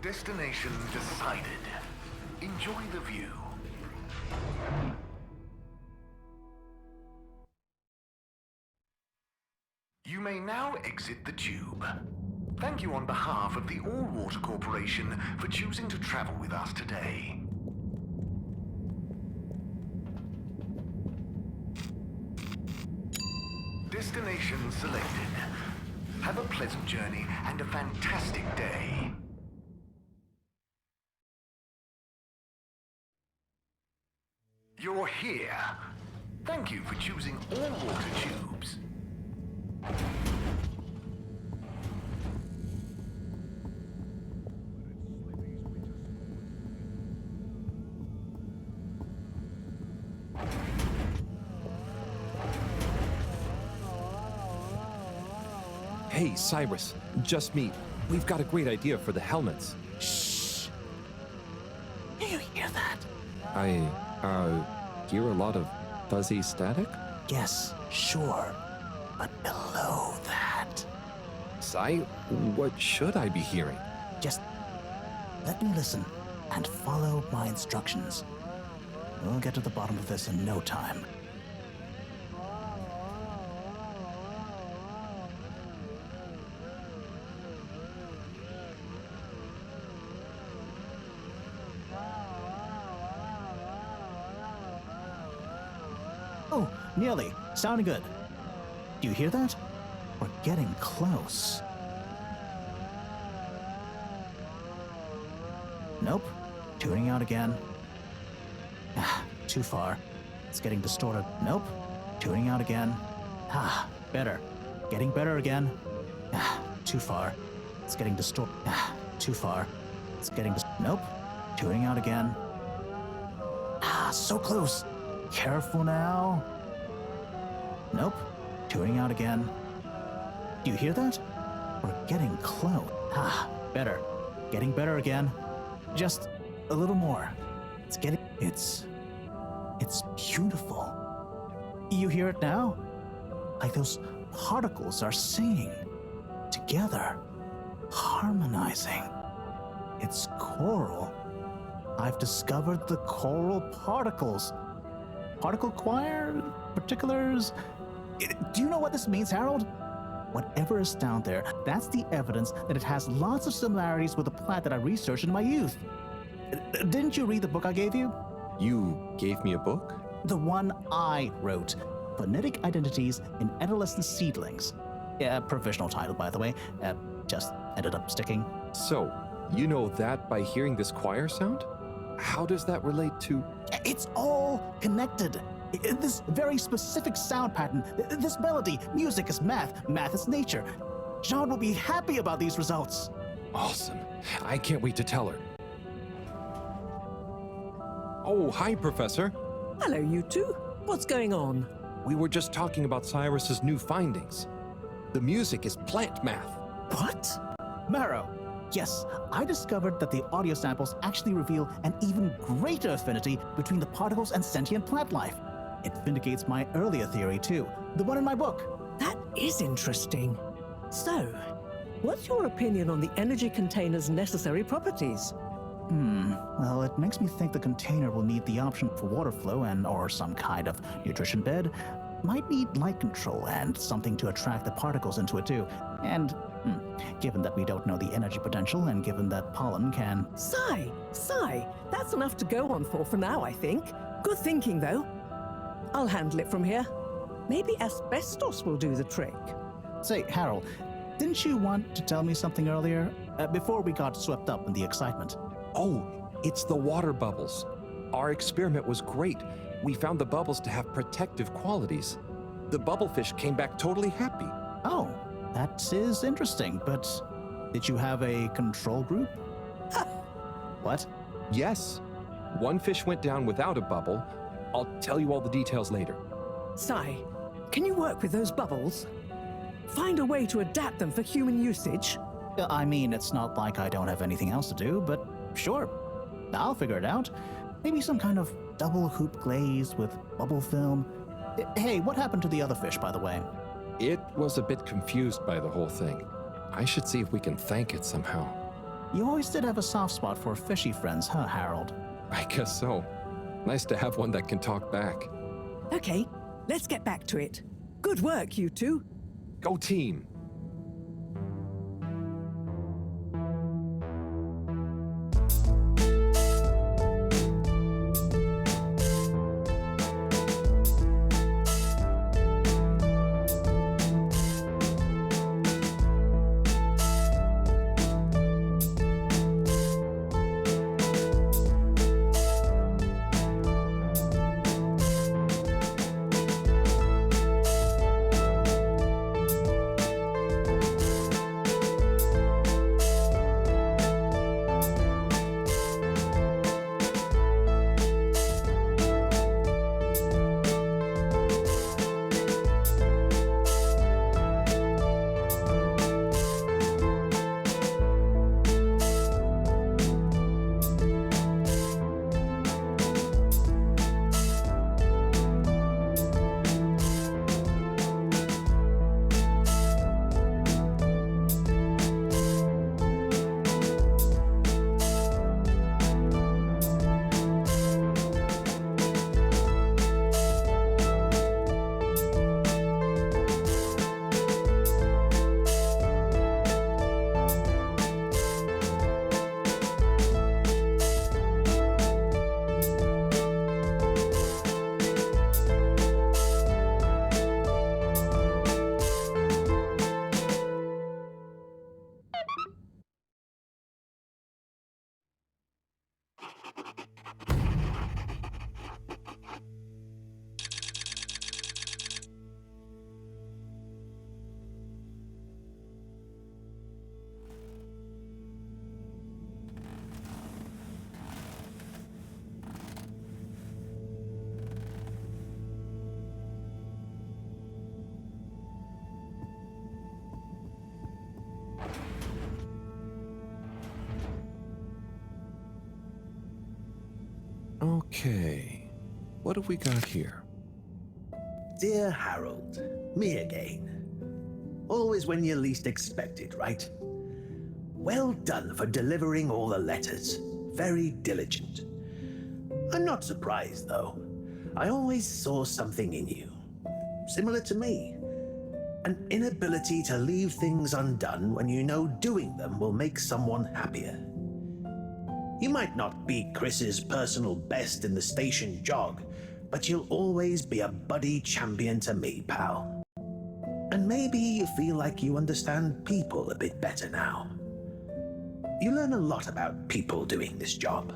Destination decided. Enjoy the view. You may now exit the tube. Thank you on behalf of the All Water Corporation for choosing to travel with us today. Destination selected. Have a pleasant journey and a fantastic day. You're here. Thank you for choosing All Water Tubes. Hey, Cyrus, just me. We've got a great idea for the helmets. Shh! Do you hear that? I, hear a lot of fuzzy static? Yes, sure. But below that... Cy, what should I be hearing? Just let me listen and follow my instructions. We'll get to the bottom of this in no time. Oh, nearly. Sounding good. Do you hear that? We're getting close. Nope. Tuning out again. Ah, too far. It's getting distorted. Nope. Tuning out again. Ah, better. Getting better again. Ah, too far. It's getting distorted. Ah, too far. It's getting nope. Tuning out again. Ah, so close. Careful now. Nope. Tuning out again. Do you hear that? We're getting close. Ah, better. Getting better again. Just a little more. It's getting... It's beautiful. You hear it now? Like those particles are singing. Together. Harmonizing. It's choral. I've discovered the choral particles. Particle choir? Particulars? Do you know what this means, Harold? Whatever is down there, that's the evidence that it has lots of similarities with the plant that I researched in my youth. Didn't you read the book I gave you? You gave me a book? The one I wrote. Phonetic Identities in Adolescent Seedlings. Provisional title, by the way. Just ended up sticking. So, you know that by hearing this choir sound? How does that relate to... It's all connected. This very specific sound pattern, this melody, music is math, math is nature. John will be happy about these results. Awesome. I can't wait to tell her. Oh, hi, Professor. Hello, you two. What's going on? We were just talking about Cyrus's new findings. The music is plant math. What? Marrow. Yes, I discovered that the audio samples actually reveal an even greater affinity between the particles and sentient plant life. It vindicates my earlier theory, too, the one in my book. That is interesting. So, what's your opinion on the energy container's necessary properties? Well, it makes me think the container will need the option for water flow or some kind of nutrition bed. Might need light control and something to attract the particles into it, too. And, given that we don't know the energy potential and given that pollen can... Sigh, that's enough to go on for now, I think. Good thinking, though. I'll handle it from here. Maybe asbestos will do the trick. Say, Harold, didn't you want to tell me something earlier? Before we got swept up in the excitement. Oh, it's the water bubbles. Our experiment was great. We found the bubbles to have protective qualities. The bubblefish came back totally happy. Oh, that is interesting, but did you have a control group? What? Yes. One fish went down without a bubble. I'll tell you all the details later. Sigh, can you work with those bubbles? Find a way to adapt them for human usage? I mean, it's not like I don't have anything else to do, but sure. I'll figure it out. Maybe some kind of double hoop glaze with bubble film. Hey, what happened to the other fish, by the way? It was a bit confused by the whole thing. I should see if we can thank it somehow. You always did have a soft spot for fishy friends, huh, Harold? I guess so. Nice to have one that can talk back. Okay, let's get back to it. Good work, you two. Go team! Okay, what have we got here? Dear Harold, me again. Always when you least expect it, right? Well done for delivering all the letters. Very diligent. I'm not surprised, though. I always saw something in you. Similar to me. An inability to leave things undone when you know doing them will make someone happier. You might not be Chris's personal best in the station jog, but you'll always be a buddy champion to me, pal. And maybe you feel like you understand people a bit better now. You learn a lot about people doing this job.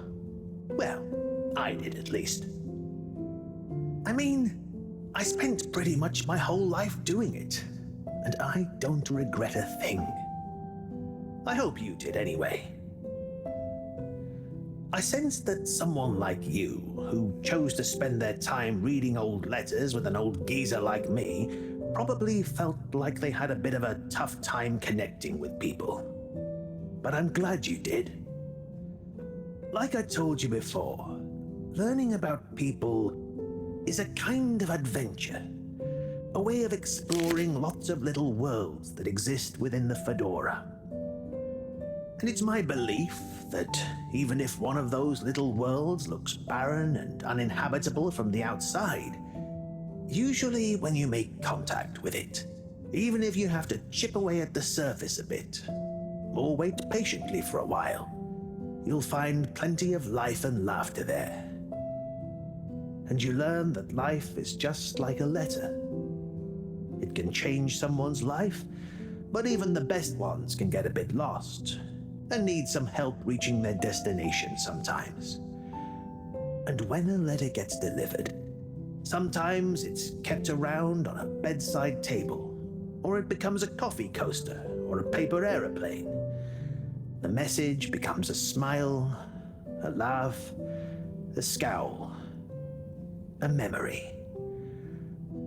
Well, I did at least. I mean, I spent pretty much my whole life doing it, and I don't regret a thing. I hope you did anyway. I sensed that someone like you, who chose to spend their time reading old letters with an old geezer like me, probably felt like they had a bit of a tough time connecting with people. But I'm glad you did. Like I told you before, learning about people is a kind of adventure, a way of exploring lots of little worlds that exist within the Fedora. And it's my belief that even if one of those little worlds looks barren and uninhabitable from the outside, usually when you make contact with it, even if you have to chip away at the surface a bit, or wait patiently for a while, you'll find plenty of life and laughter there. And you learn that life is just like a letter. It can change someone's life, but even the best ones can get a bit lost and need some help reaching their destination sometimes. And when a letter gets delivered, sometimes it's kept around on a bedside table, or it becomes a coffee coaster or a paper aeroplane. The message becomes a smile, a laugh, a scowl, a memory.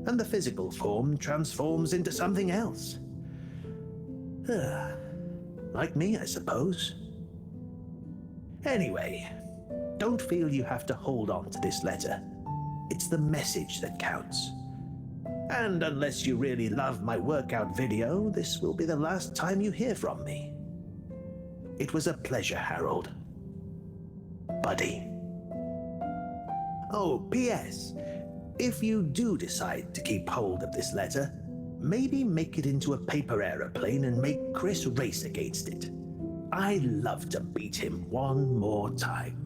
And the physical form transforms into something else. Like me, I suppose. Anyway, don't feel you have to hold on to this letter. It's the message that counts. And unless you really love my workout video, this will be the last time you hear from me. It was a pleasure, Harold. Buddy. Oh, P.S. If you do decide to keep hold of this letter, maybe make it into a paper aeroplane and make Chris race against it. I'd love to beat him one more time.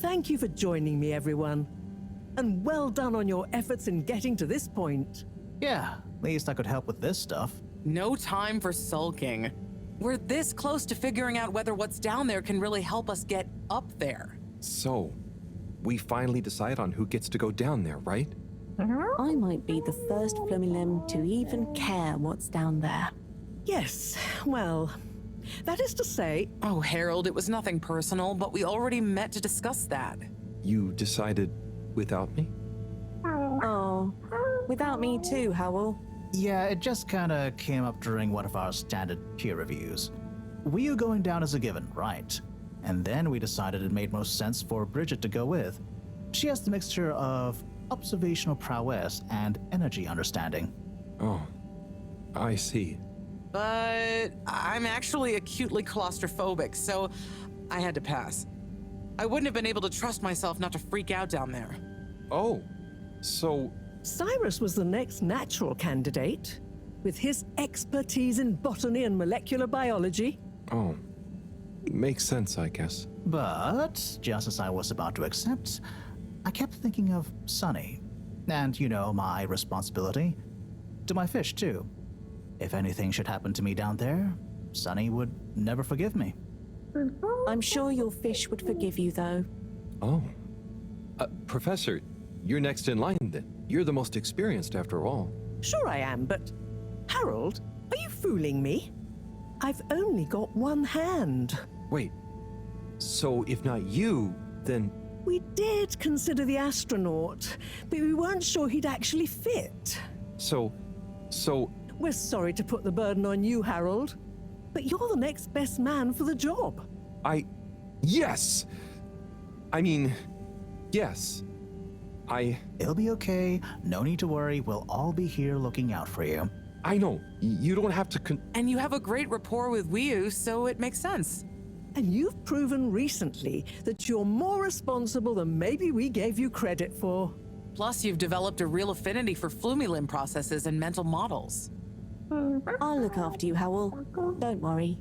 Thank you for joining me, everyone. And well done on your efforts in getting to this point. Yeah, at least I could help with this stuff. No time for sulking. We're this close to figuring out whether what's down there can really help us get up there. So, we finally decide on who gets to go down there, right? I might be the first Flumilim to even care what's down there. Yes, well, that is to say, Oh, Harold, it was nothing personal, but we already met to discuss that. You decided without me? Oh, without me too, Howell. Yeah, it just kinda came up during one of our standard peer reviews. We were going down as a given, right? And then we decided it made most sense for Bridget to go with. She has the mixture of observational prowess and energy understanding. Oh, I see. But I'm actually acutely claustrophobic, so I had to pass. I wouldn't have been able to trust myself not to freak out down there. Oh, so Cyrus was the next natural candidate. With his expertise in botany and molecular biology. Oh, makes sense, I guess. But, just as I was about to accept, I kept thinking of Sunny. And, you know, my responsibility. To my fish, too. If anything should happen to me down there, Sunny would never forgive me. I'm sure your fish would forgive you, though. Oh. Professor, you're next in line then. You're the most experienced after all. Sure I am, but Harold, are you fooling me? I've only got one hand. Wait, so if not you, then... We did consider the astronaut, but we weren't sure he'd actually fit. So... We're sorry to put the burden on you, Harold, but you're the next best man for the job. Yes! I mean, yes. It'll be okay. No need to worry. We'll all be here looking out for you. I know. You don't have to And you have a great rapport with Wiu, so it makes sense. And you've proven recently that you're more responsible than maybe we gave you credit for. Plus, you've developed a real affinity for Flumilim processes and mental models. I'll look after you, Howell. Don't worry.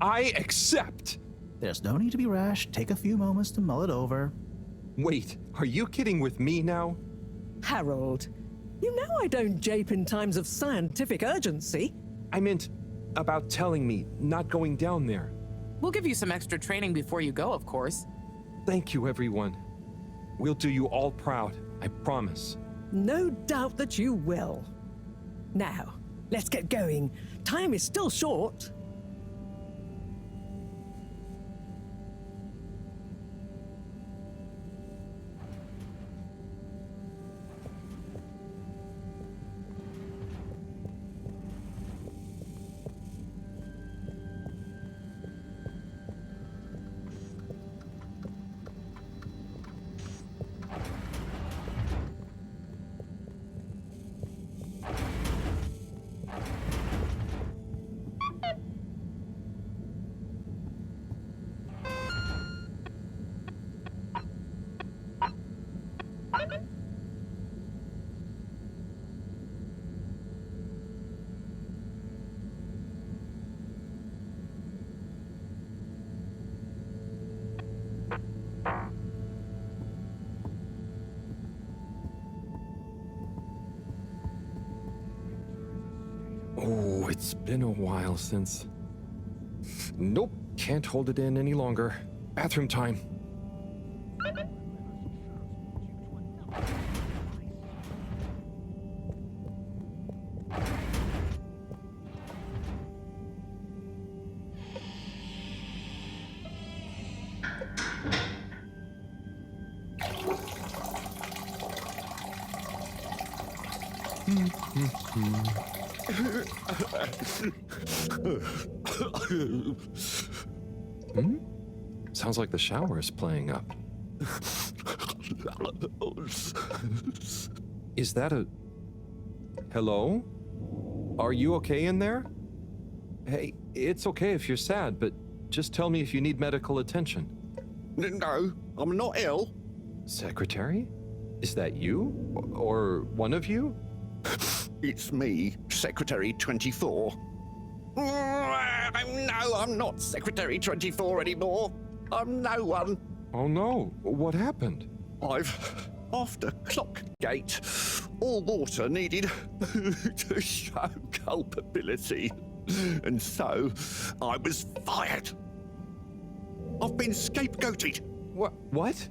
I accept! There's no need to be rash. Take a few moments to mull it over. Wait, are you kidding with me now? Harold, you know I don't jape in times of scientific urgency. I meant, about telling me, not going down there. We'll give you some extra training before you go, of course. Thank you, everyone. We'll do you all proud, I promise. No doubt that you will. Now, let's get going. Time is still short. Oh, it's been a while since... Nope, can't hold it in any longer. Bathroom time. Sounds like the shower is playing up. Is that a... Hello? Are you okay in there? Hey, it's okay if you're sad, but just tell me if you need medical attention. No, I'm not ill. Secretary? Is that you? Or one of you? It's me, Secretary 24. No, I'm not Secretary 24 anymore. I'm no one. Oh no, what happened? I've, after clock gate, all water needed to show culpability. And so I was fired. I've been scapegoated. What?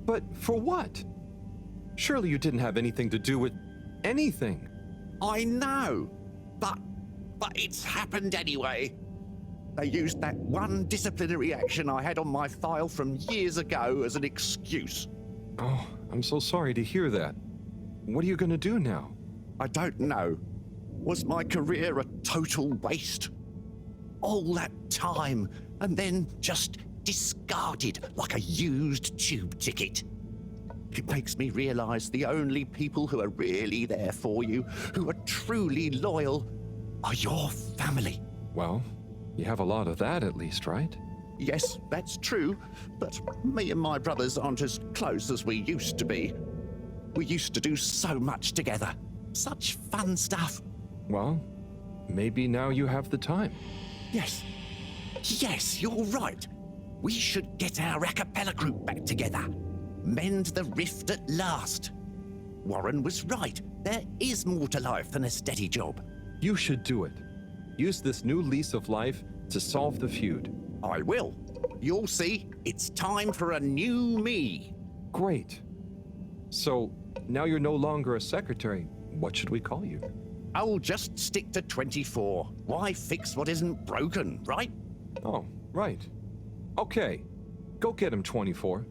But for what? Surely you didn't have anything to do with anything. I know, but it's happened anyway. They used that one disciplinary action I had on my file from years ago as an excuse. Oh, I'm so sorry to hear that. What are you gonna do now? I don't know. Was my career a total waste? All that time, and then just discarded like a used tube ticket. It makes me realize the only people who are really there for you, who are truly loyal, are your family. Well, you have a lot of that at least, right? Yes, that's true, but me and my brothers aren't as close as we used to be. We used to do so much together. Such fun stuff. Well, maybe now you have the time. Yes. Yes, you're right. We should get our a cappella group back together. Mend the rift at last. Warren was right. There is more to life than a steady job. You should do it. Use this new lease of life to solve the feud. I will. You'll see, it's time for a new me. Great. So, now you're no longer a secretary. What should we call you? I'll just stick to 24. Why fix what isn't broken, right? Oh, right. Okay. Go get him, 24.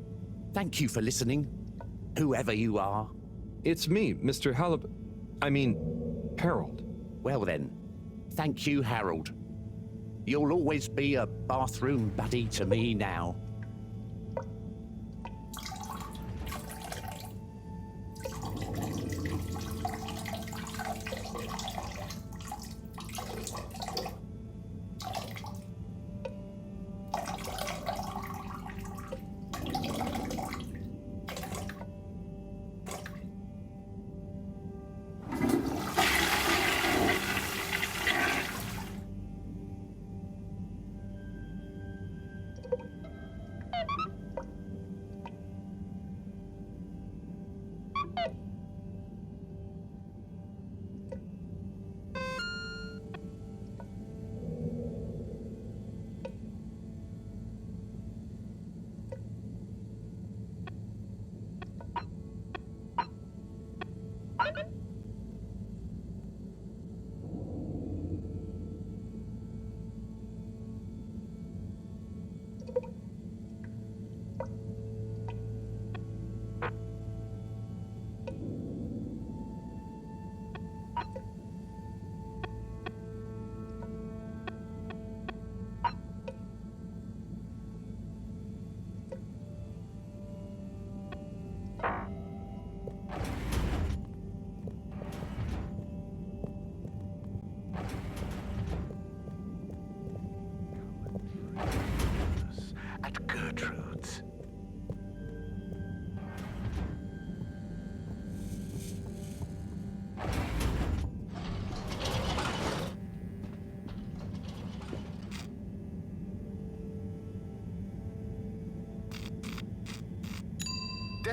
Thank you for listening, whoever you are. It's me, Mr. Harold. Well then, thank you, Harold. You'll always be a bathroom buddy to me now.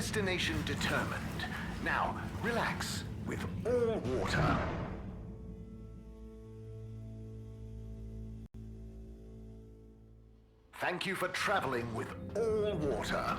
Destination determined. Now, relax with all water. Thank you for traveling with all water.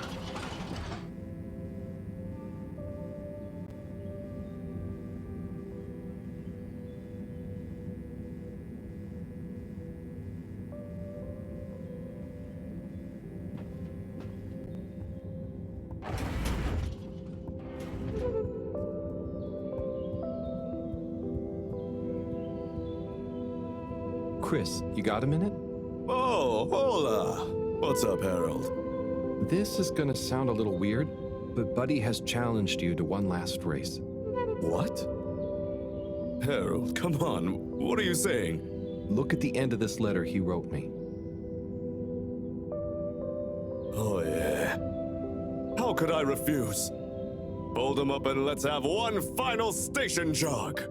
Chris, you got a minute? Oh, hola! What's up, Harold? This is gonna sound a little weird, but Buddy has challenged you to one last race. What? Harold, come on. What are you saying? Look at the end of this letter he wrote me. Oh, yeah. How could I refuse? Fold him up and let's have one final station jog.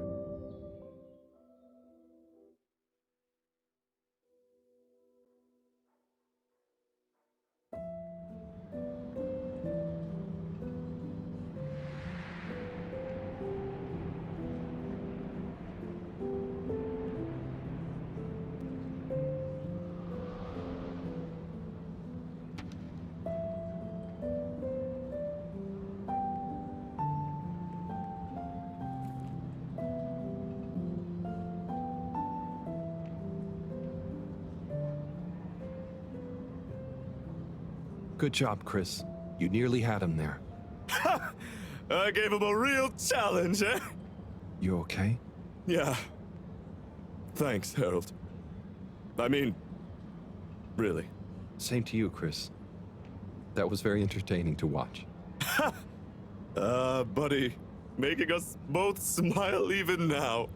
Good job, Chris. You nearly had him there. I gave him a real challenge, eh? You okay? Yeah. Thanks, Harold. I mean, really. Same to you, Chris. That was very entertaining to watch. Buddy, making us both smile even now.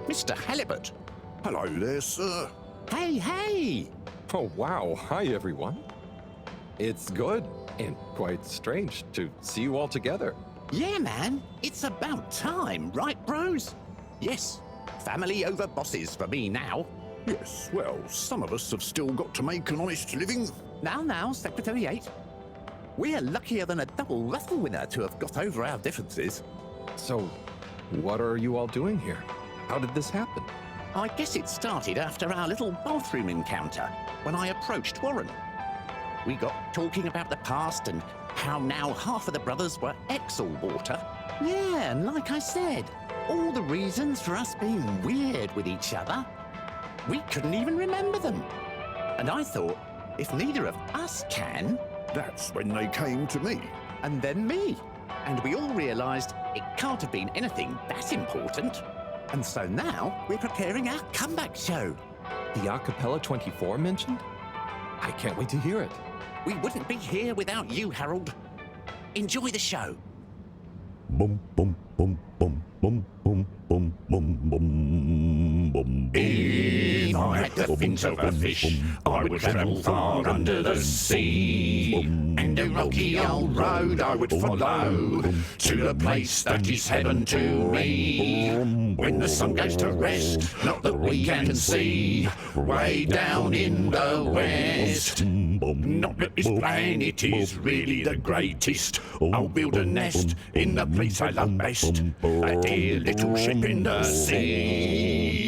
Mr. Halibut. Hello there, sir. Hey, hey! Oh, wow. Hi, everyone. It's good and quite strange to see you all together. Yeah, man. It's about time, right, bros? Yes. Family over bosses for me now. Yes, well, some of us have still got to make an honest living. Now, Secretary 8. We're luckier than a double raffle winner to have got over our differences. So, what are you all doing here? How did this happen? I guess it started after our little bathroom encounter when I approached Warren. We got talking about the past and how now half of the brothers were ex-all-water. Yeah, and like I said, all the reasons for us being weird with each other. We couldn't even remember them. And I thought, if neither of us can... That's when they came to me. And then me. And we all realised it can't have been anything that important. And so now we're preparing our comeback show. The Acapella 24 mentioned? I can't wait to hear it. We wouldn't be here without you, Harold. Enjoy the show. Bum bum bum bum bum bum bum bum bum bum. If I had the fins of a fish, I would travel far under the sea. And a rocky old road I would follow to the place that is heaven to me. When the sun goes to rest, not that we can see, way down in the west. Not that this planet is really the greatest. I'll build a nest in the place I love best, a dear little ship in the sea.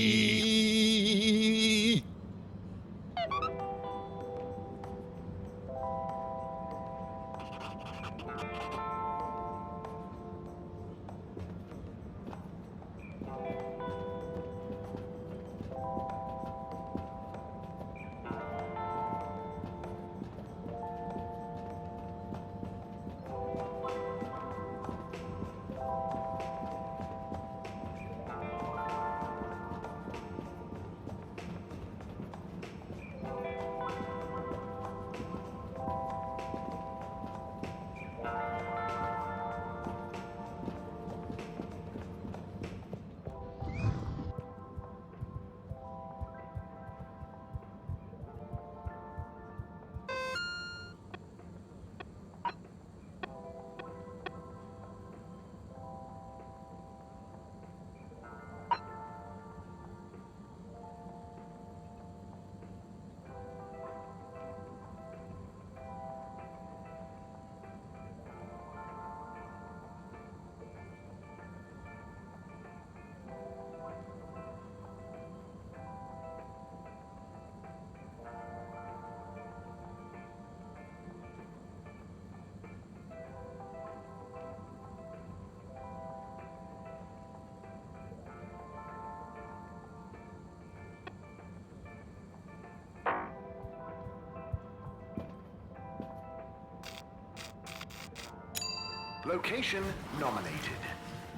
Location nominated.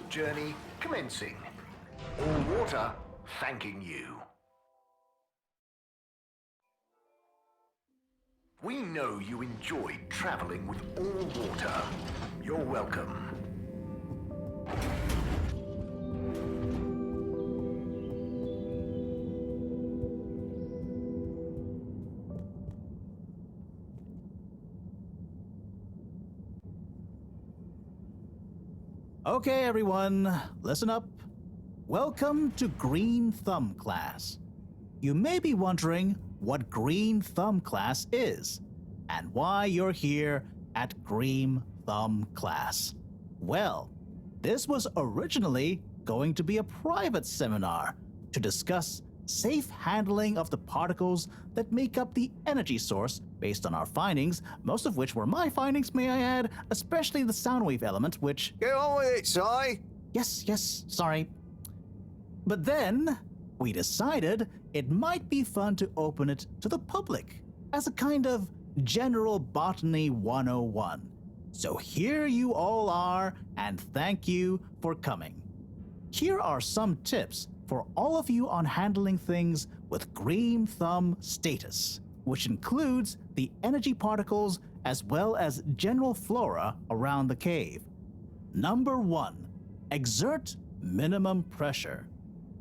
Journey commencing. All water thanking you. We know you enjoyed traveling with all water. You're welcome. Okay, everyone, listen up. Welcome to Green Thumb class. You may be wondering what Green Thumb class is and why you're here at Green Thumb class. Well, this was originally going to be a private seminar to discuss safe handling of the particles that make up the energy source based on our findings, most of which were my findings, may I add, especially the sound wave element, which... Get on with it, Si! Yes, sorry. But then, we decided it might be fun to open it to the public as a kind of general botany 101. So here you all are, and thank you for coming. Here are some tips for all of you on handling things with Green Thumb status, which includes the energy particles as well as general flora around the cave. Number 1, exert minimum pressure.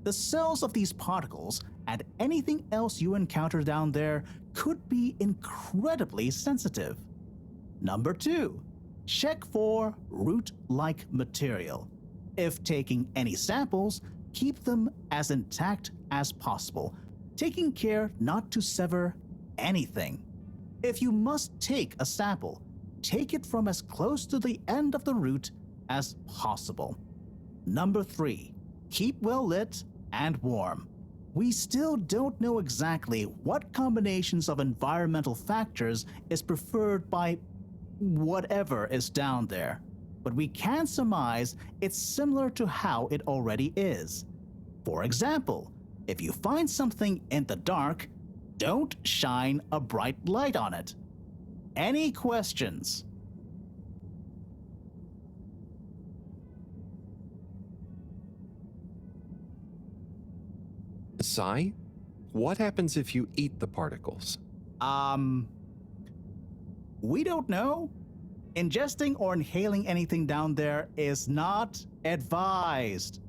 The cells of these particles and anything else you encounter down there could be incredibly sensitive. Number 2, check for root-like material. If taking any samples, keep them as intact as possible, taking care not to sever anything. If you must take a sample, take it from as close to the end of the root as possible. Number 3, keep well lit and warm. We still don't know exactly what combinations of environmental factors is preferred by whatever is down there, but we can surmise it's similar to how it already is. For example, if you find something in the dark, don't shine a bright light on it. Any questions? Si, what happens if you eat the particles? We don't know. Ingesting or inhaling anything down there is not advised.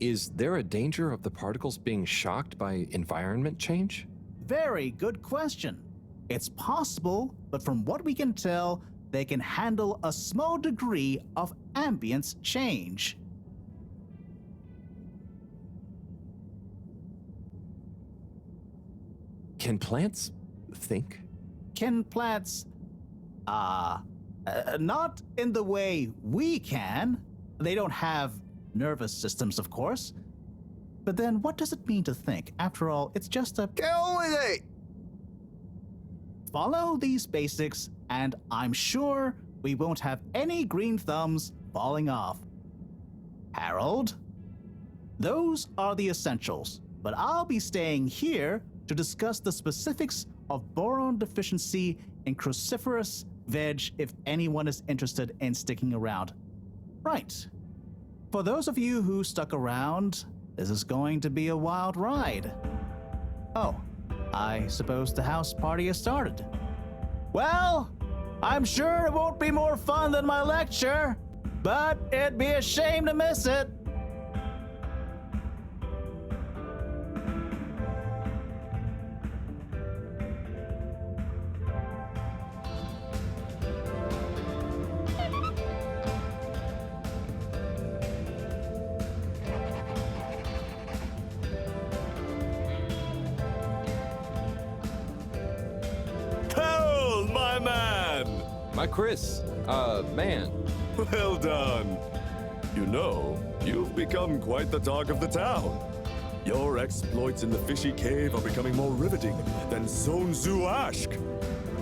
Is there a danger of the particles being shocked by environment change? Very good question. It's possible, but from what we can tell, they can handle a small degree of ambience change. Can plants think? Can plants, not in the way we can. They don't have nervous systems, of course. But then what does it mean to think? After all, it's just a... Get on with it! Follow these basics, and I'm sure we won't have any green thumbs falling off. Harold? Those are the essentials, but I'll be staying here to discuss the specifics of boron deficiency in cruciferous veg if anyone is interested in sticking around. Right. For those of you who stuck around, this is going to be a wild ride. Oh, I suppose the house party has started. Well, I'm sure it won't be more fun than my lecture, but it'd be a shame to miss it. Chris, man. Well done. You know, you've become quite the talk of the town. Your exploits in the fishy cave are becoming more riveting than Zone Zoo Ashk.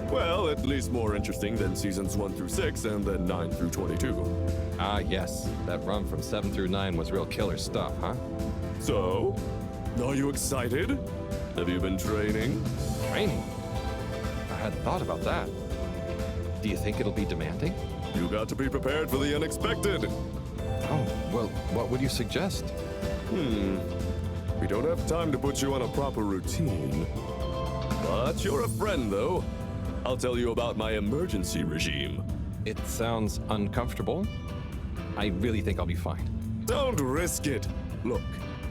Well, at least more interesting than seasons 1 through 6 and then 9 through 22. Ah, yes. That run from 7 through 9 was real killer stuff, huh? So, are you excited? Have you been training? Training? I hadn't thought about that. Do you think it'll be demanding? You got to be prepared for the unexpected. Oh, well, what would you suggest? We don't have time to put you on a proper routine. But you're a friend, though. I'll tell you about my emergency regime. It sounds uncomfortable. I really think I'll be fine. Don't risk it. Look,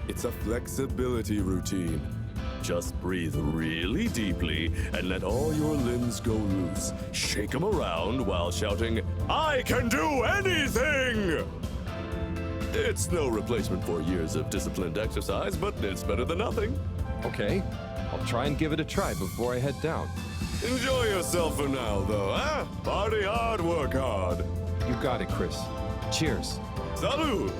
it's a flexibility routine. Just breathe really deeply and let all your limbs go loose. Shake them around while shouting, "I can do anything!" It's no replacement for years of disciplined exercise, but it's better than nothing. Okay, I'll try and give it a try before I head down. Enjoy yourself for now, though, huh? Party hard, work hard. You got it, Chris. Cheers. Salud!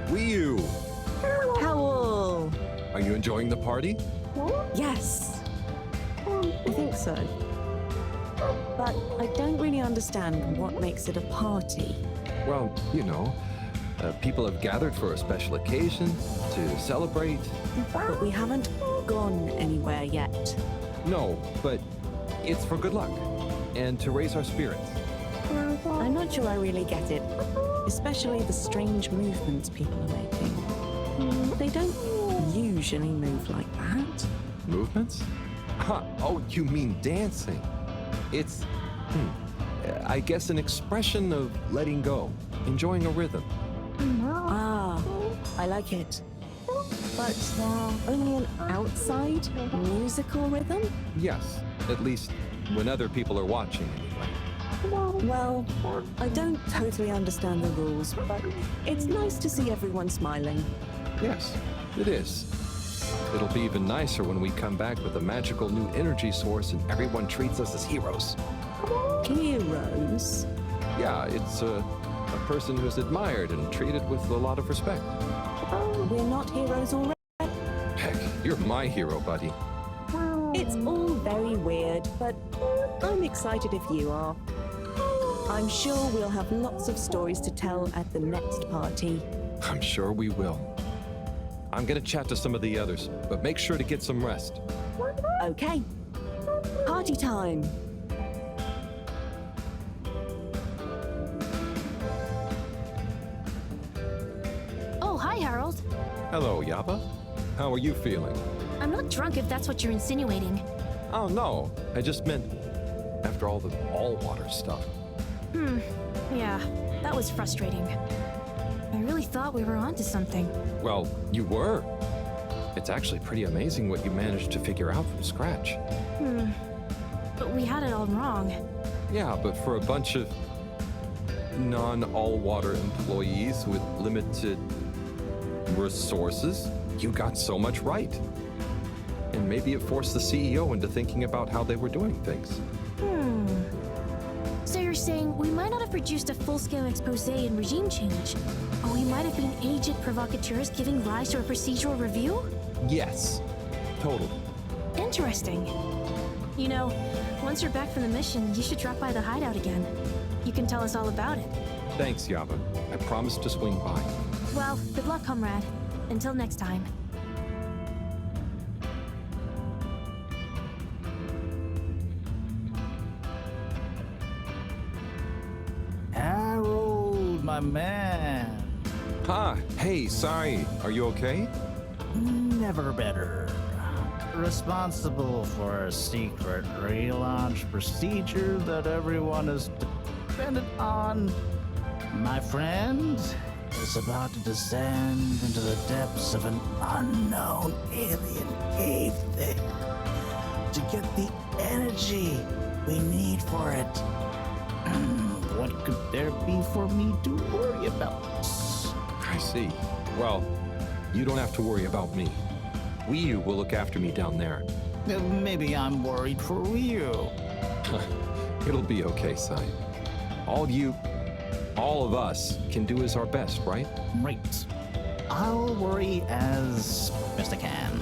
Wii U! Howl! Are you enjoying the party? Yes. I think so. But I don't really understand what makes it a party. Well, you know, people have gathered for a special occasion to celebrate. But we haven't gone anywhere yet. No, but it's for good luck and to raise our spirits. I'm not sure I really get it, especially the strange movements people are making. They don't usually move like that. Movements? Huh. Oh, you mean dancing? It's, I guess, an expression of letting go, enjoying a rhythm. Ah, I like it. But only an outside musical rhythm? Yes, at least when other people are watching anyway. Well, I don't totally understand the rules, but it's nice to see everyone smiling. Yes, it is. It'll be even nicer when we come back with a magical new energy source and everyone treats us as heroes. Heroes? Yeah, it's a person who's admired and treated with a lot of respect. We're not heroes already? Heck, you're my hero, buddy. It's all very weird, but I'm excited if you are. I'm sure we'll have lots of stories to tell at the next party. I'm sure we will. I'm gonna chat to some of the others, but make sure to get some rest. Okay. Party time. Oh, hi, Harold. Hello, Yaba. How are you feeling? I'm not drunk if that's what you're insinuating. Oh, no. I just meant after all the all-water stuff. Yeah, that was frustrating. I really thought we were onto something. Well, you were. It's actually pretty amazing what you managed to figure out from scratch. But we had it all wrong. Yeah, but for a bunch of non-all-water employees with limited resources, you got so much right. And maybe it forced the CEO into thinking about how they were doing things. So you're saying we might not have produced a full-scale expose and regime change, but we might have been agent provocateurs giving rise to a procedural review? Yes, totally. Interesting. You know, once you're back from the mission, you should drop by the hideout again. You can tell us all about it. Thanks, Yaba. I promise to swing by. Well, good luck, comrade. Until next time. Harold, my man. Hey, sorry. Are you okay? Never better. Responsible for a secret relaunch procedure that everyone is dependent on. My friend is about to descend into the depths of an unknown alien cave thing to get the energy we need for it. What could there be for me to worry about? I see. Well, you don't have to worry about me. Wii will look after me down there. Maybe I'm worried for you. It'll be okay, Sai. All of us can do is our best, right? Right. I'll worry as best I can.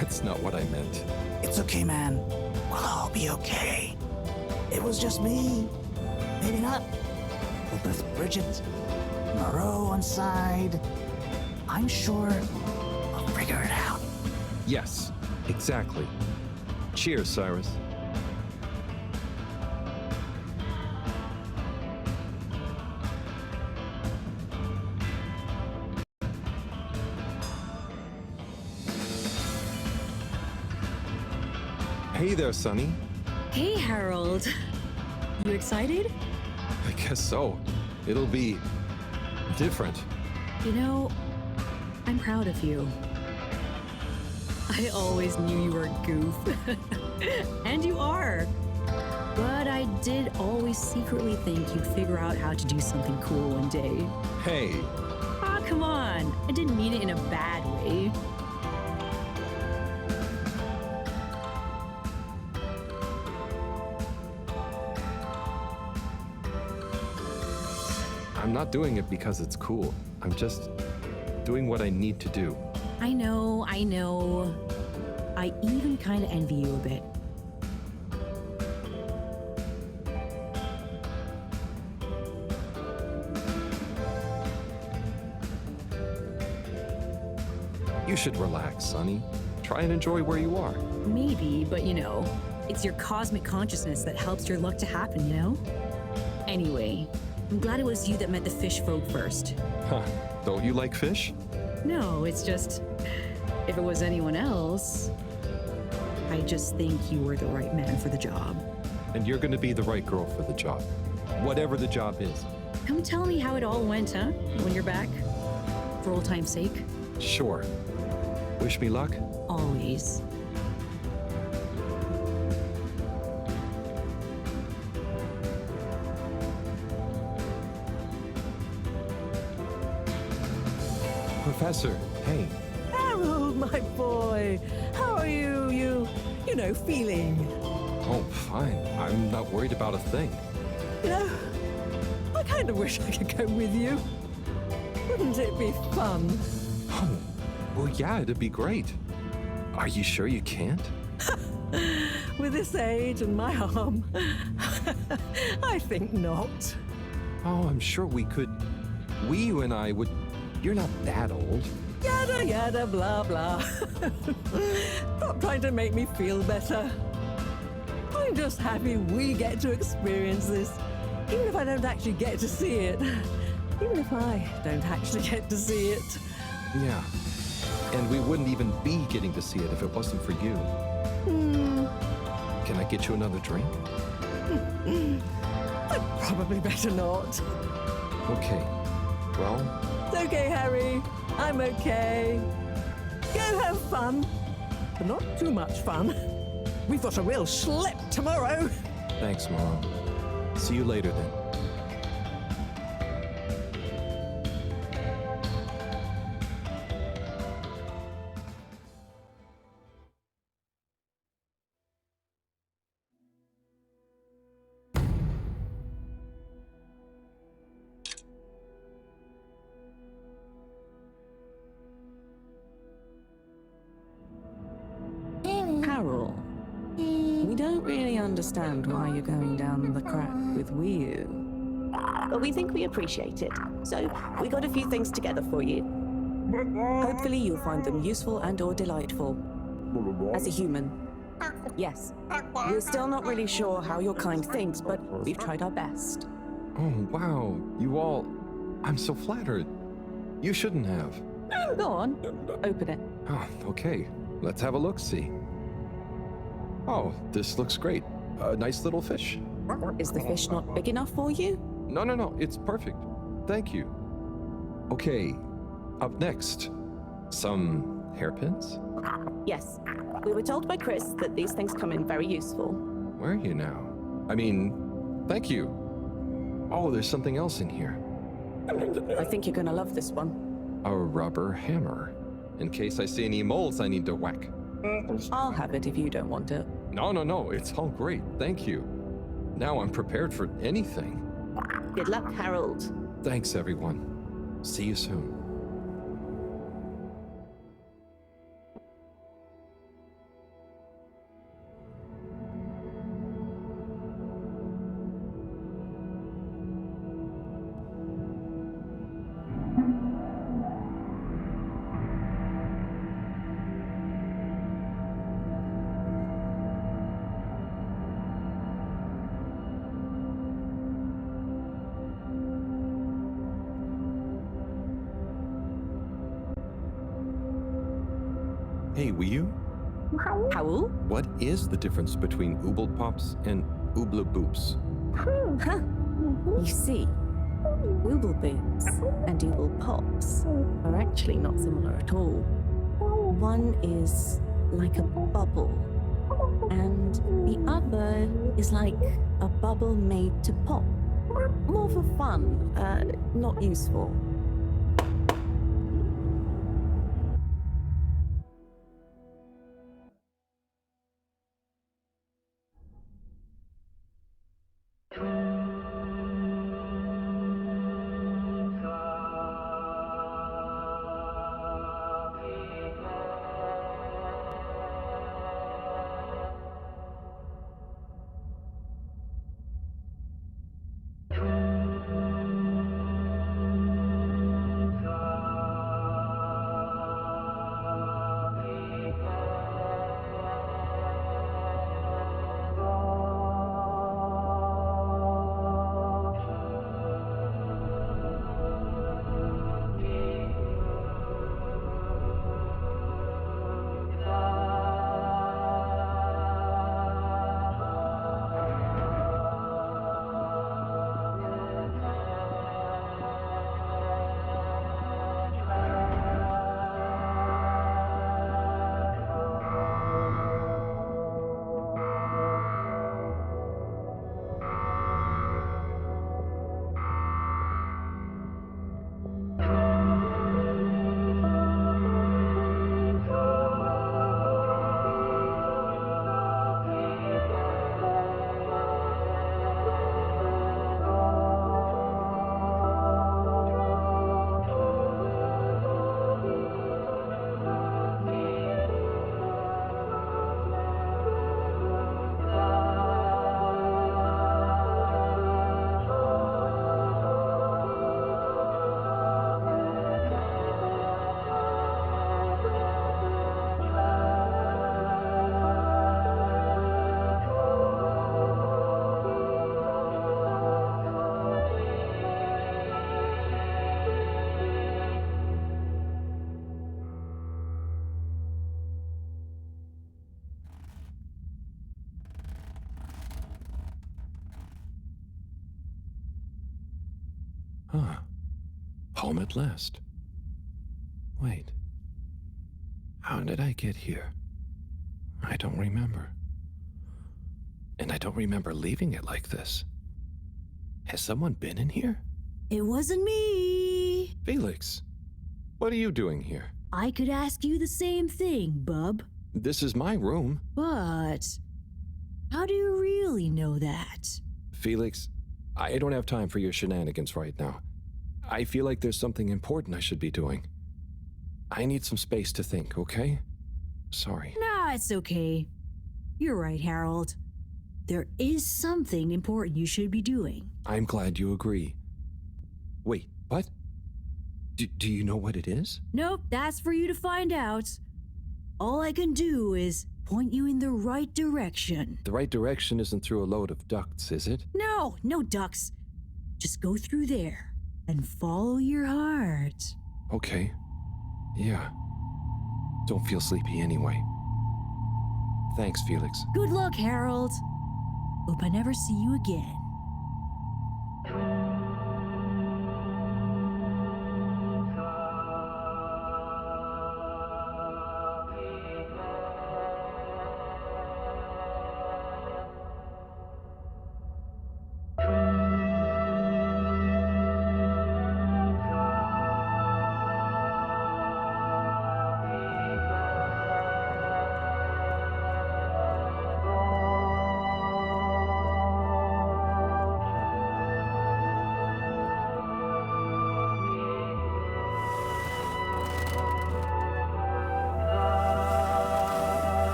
That's not what I meant. It's okay, man. We'll all be okay. It was just me. Maybe not. But with Bridget, Moreau on side, I'm sure We'll figure it out. Yes, exactly. Cheers, Cyrus. Hey there, Sonny. Hey, Harold. You excited? I guess so. It'll be different. You know, I'm proud of you. I always knew you were a goof. And you are. But I did always secretly think you'd figure out how to do something cool one day. Hey, Ah, come on. I didn't mean it in a bad way. I'm not doing it because it's cool. I'm just doing what I need to do. I know, I know. I even kind of envy you a bit. You should relax, Sonny. Try and enjoy where you are. Maybe, but you know, it's your cosmic consciousness that helps your luck to happen, you know? Anyway, I'm glad it was you that met the fish folk first. Huh. Don't you like fish? No, it's just, if it was anyone else, I just think you were the right man for the job. And you're gonna be the right girl for the job. Whatever the job is. Come tell me how it all went, huh? When you're back? For old time's sake? Sure. Wish me luck? Always. Professor, hey. Harold, my boy. How are you feeling? Oh, fine. I'm not worried about a thing. You know, I kind of wish I could go with you. Wouldn't it be fun? Oh, well, yeah, it'd be great. Are you sure you can't? With this age and my arm, I think not. Oh, I'm sure we could. You and I would. You're not that old. Yada yada blah blah. Stop trying to make me feel better. I'm just happy we get to experience this, even if I don't actually get to see it. Even if I don't actually get to see it. Yeah. And we wouldn't even be getting to see it if it wasn't for you. Can I get you another drink? I'd probably better not. Okay. Well, It's okay, Harry. I'm okay. Go have fun. But not too much fun. We've got a real schlep tomorrow. thanks, Mom. See you later then. Carol, we don't really understand why you're going down the crack with Wii U. But we think we appreciate it. So we got a few things together for you. Hopefully you'll find them useful and or delightful. As a human. Yes, we're still not really sure how your kind thinks, but we've tried our best. Oh, wow. You all. I'm so flattered. You shouldn't have. Go on, open it. Oh, okay. Let's have a look-see. Oh, this looks great. A nice little fish. Is the fish not big enough for you? No. It's perfect. Thank you. Okay. Up next. Some hairpins? Yes, we were told by Chris that these things come in very useful. Where are you now? I mean, thank you. Oh, there's something else in here. I think you're gonna love this one. A rubber hammer. In case I see any moles I need to whack. I'll have it if you don't want it. No. It's all great. Thank you. Now I'm prepared for anything. Good luck, Harold. Thanks, everyone. See you soon. Hey, Wiyu, Howl? what is the difference between Ooble Pops and Ooble Boops? You see, Ooble Boots and Ooble Pops are actually not similar at all. One is like a bubble, and the other is like a bubble made to pop. More for fun, not useful. Huh. Home at last. Wait. How did I get here? I don't remember. And I don't remember leaving it like this. Has someone been in here? It wasn't me. Felix, what are you doing here? I could ask you the same thing, bub. This is my room. But how do you really know that? Felix, I don't have time for your shenanigans right now. I feel like there's something important I should be doing. I need some space to think, okay? Sorry. Nah, it's okay. You're right, Harold. There is something important you should be doing. I'm glad you agree. Wait, what? Do you know what it is? Nope, that's for you to find out. All I can do is point you in the right direction. The right direction isn't through a load of ducts, is it? No, no ducks. Just go through there and follow your heart. Okay. Yeah. Don't feel sleepy anyway. Thanks, Felix. Good luck, Harold. Hope I never see you again.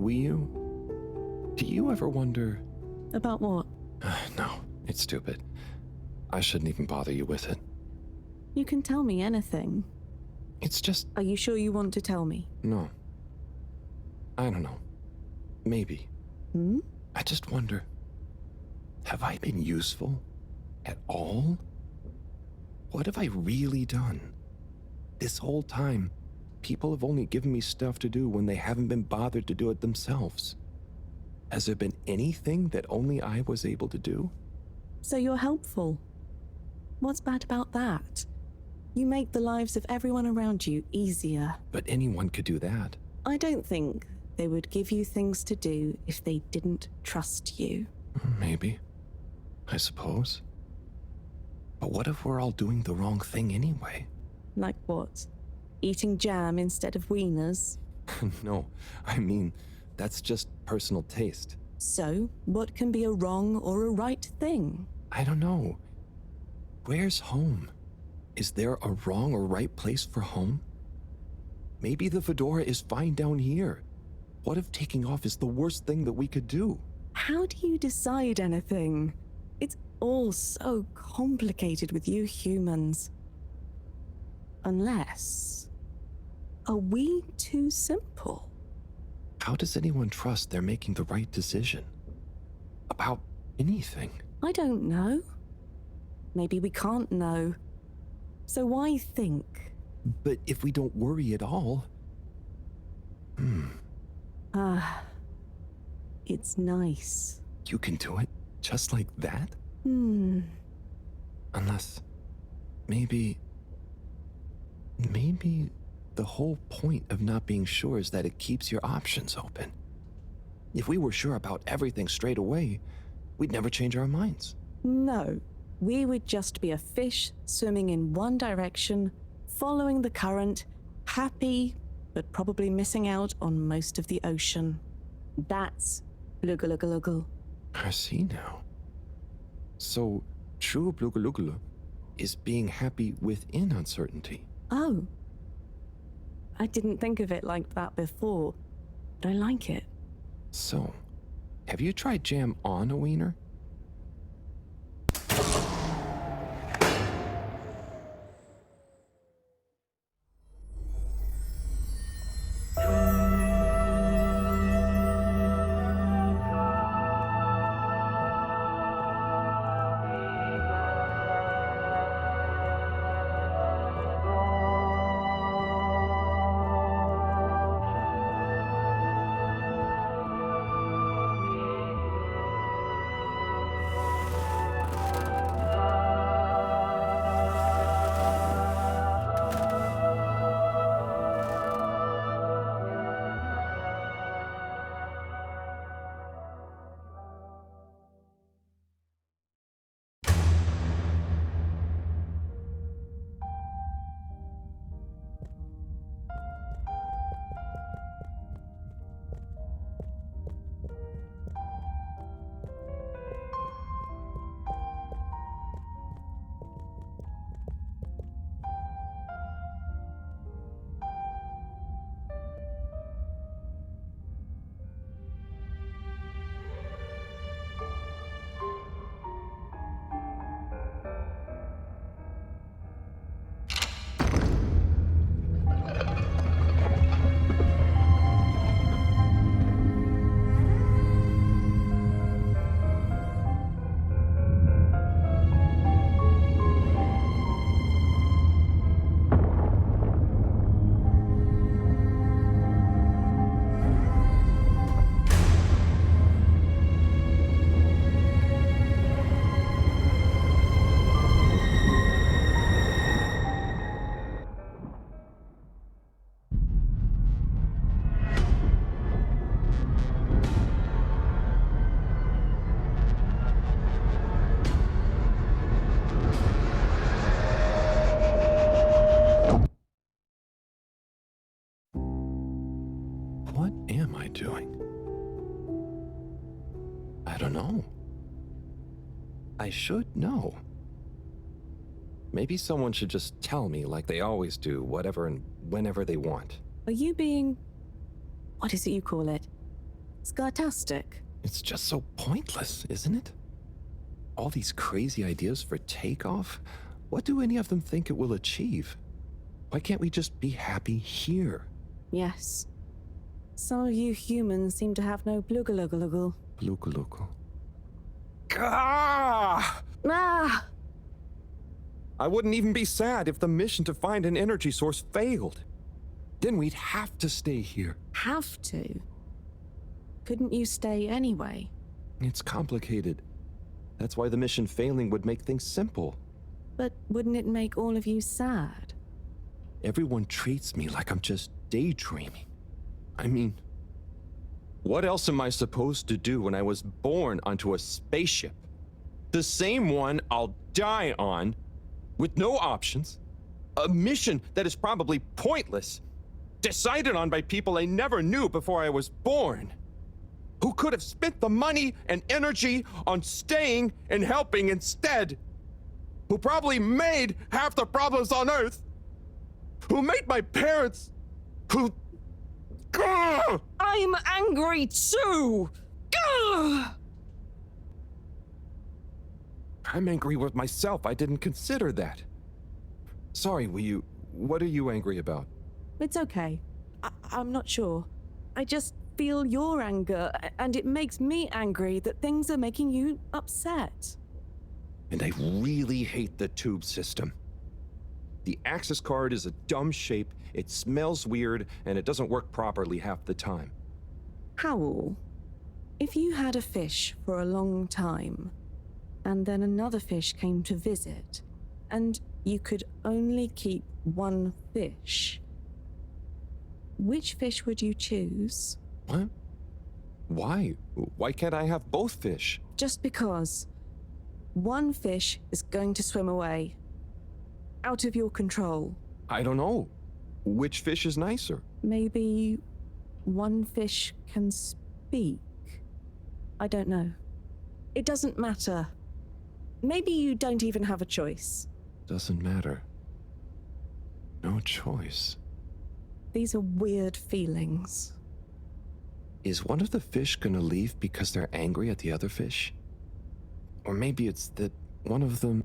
Do you ever wonder... About what? No, it's stupid. I shouldn't even bother you with it. You can tell me anything. It's just... Are you sure you want to tell me? No. I don't know. Maybe. I just wonder, have I been useful at all? What have I really done? This whole time, people have only given me stuff to do when they haven't been bothered to do it themselves. Has there been anything that only I was able to do? So you're helpful. What's bad about that? You make the lives of everyone around you easier. But anyone could do that. I don't think they would give you things to do if they didn't trust you. Maybe. I suppose. But what if we're all doing the wrong thing anyway? Like what? Eating jam instead of wieners? No, I mean, that's just personal taste. So, what can be a wrong or a right thing? I don't know. Where's home? Is there a wrong or right place for home? Maybe the fedora is fine down here. What if taking off is the worst thing that we could do? How do you decide anything? It's all so complicated with you humans. Unless... Are we too simple? How does anyone trust they're making the right decision? About anything? I don't know. Maybe we can't know. So why think? But if we don't worry at all... It's nice. You can do it just like that? Unless... Maybe the whole point of not being sure is that it keeps your options open. If we were sure about everything straight away, we'd never change our minds. No, we would just be a fish swimming in one direction, following the current, happy, but probably missing out on most of the ocean. That's Blugulugulugul. I see now. So, true Blugulugulu is being happy within uncertainty. Oh. I didn't think of it like that before, but I like it. So, have you tried jam on a wiener? What am I doing? I don't know. I should know. Maybe someone should just tell me like they always do, whatever and whenever they want. Are you being... what is it you call it? Scartastic. It's just so pointless, isn't it? All these crazy ideas for takeoff? What do any of them think it will achieve? Why can't we just be happy here? Yes. Some of you humans seem to have no blugalugalagal. Blugalugal. Gah! Ah! I wouldn't even be sad if the mission to find an energy source failed. Then we'd have to stay here. Have to? Couldn't you stay anyway? It's complicated. That's why the mission failing would make things simple. But wouldn't it make all of you sad? Everyone treats me like I'm just daydreaming. I mean, what else am I supposed to do when I was born onto a spaceship? The same one I'll die on, with no options. A mission that is probably pointless, decided on by people I never knew before I was born. Who could have spent the money and energy on staying and helping instead. Who probably made half the problems on Earth. Who made my parents. Who... Gah! I'm angry too! Gah! I'm angry with myself. I didn't consider that. Sorry, what are you angry about? It's okay. I'm not sure. I just feel your anger, and it makes me angry that things are making you upset. And I really hate the tube system. The access card is a dumb shape, it smells weird, and it doesn't work properly half the time. Howl, if you had a fish for a long time, and then another fish came to visit, and you could only keep one fish, which fish would you choose? What? Why? Why can't I have both fish? Just because. One fish is going to swim away. Out of your control. I don't know. Which fish is nicer? Maybe one fish can speak. I don't know. It doesn't matter. Maybe you don't even have a choice. Doesn't matter. No choice. These are weird feelings. Is one of the fish gonna leave because they're angry at the other fish? Or maybe it's that one of them...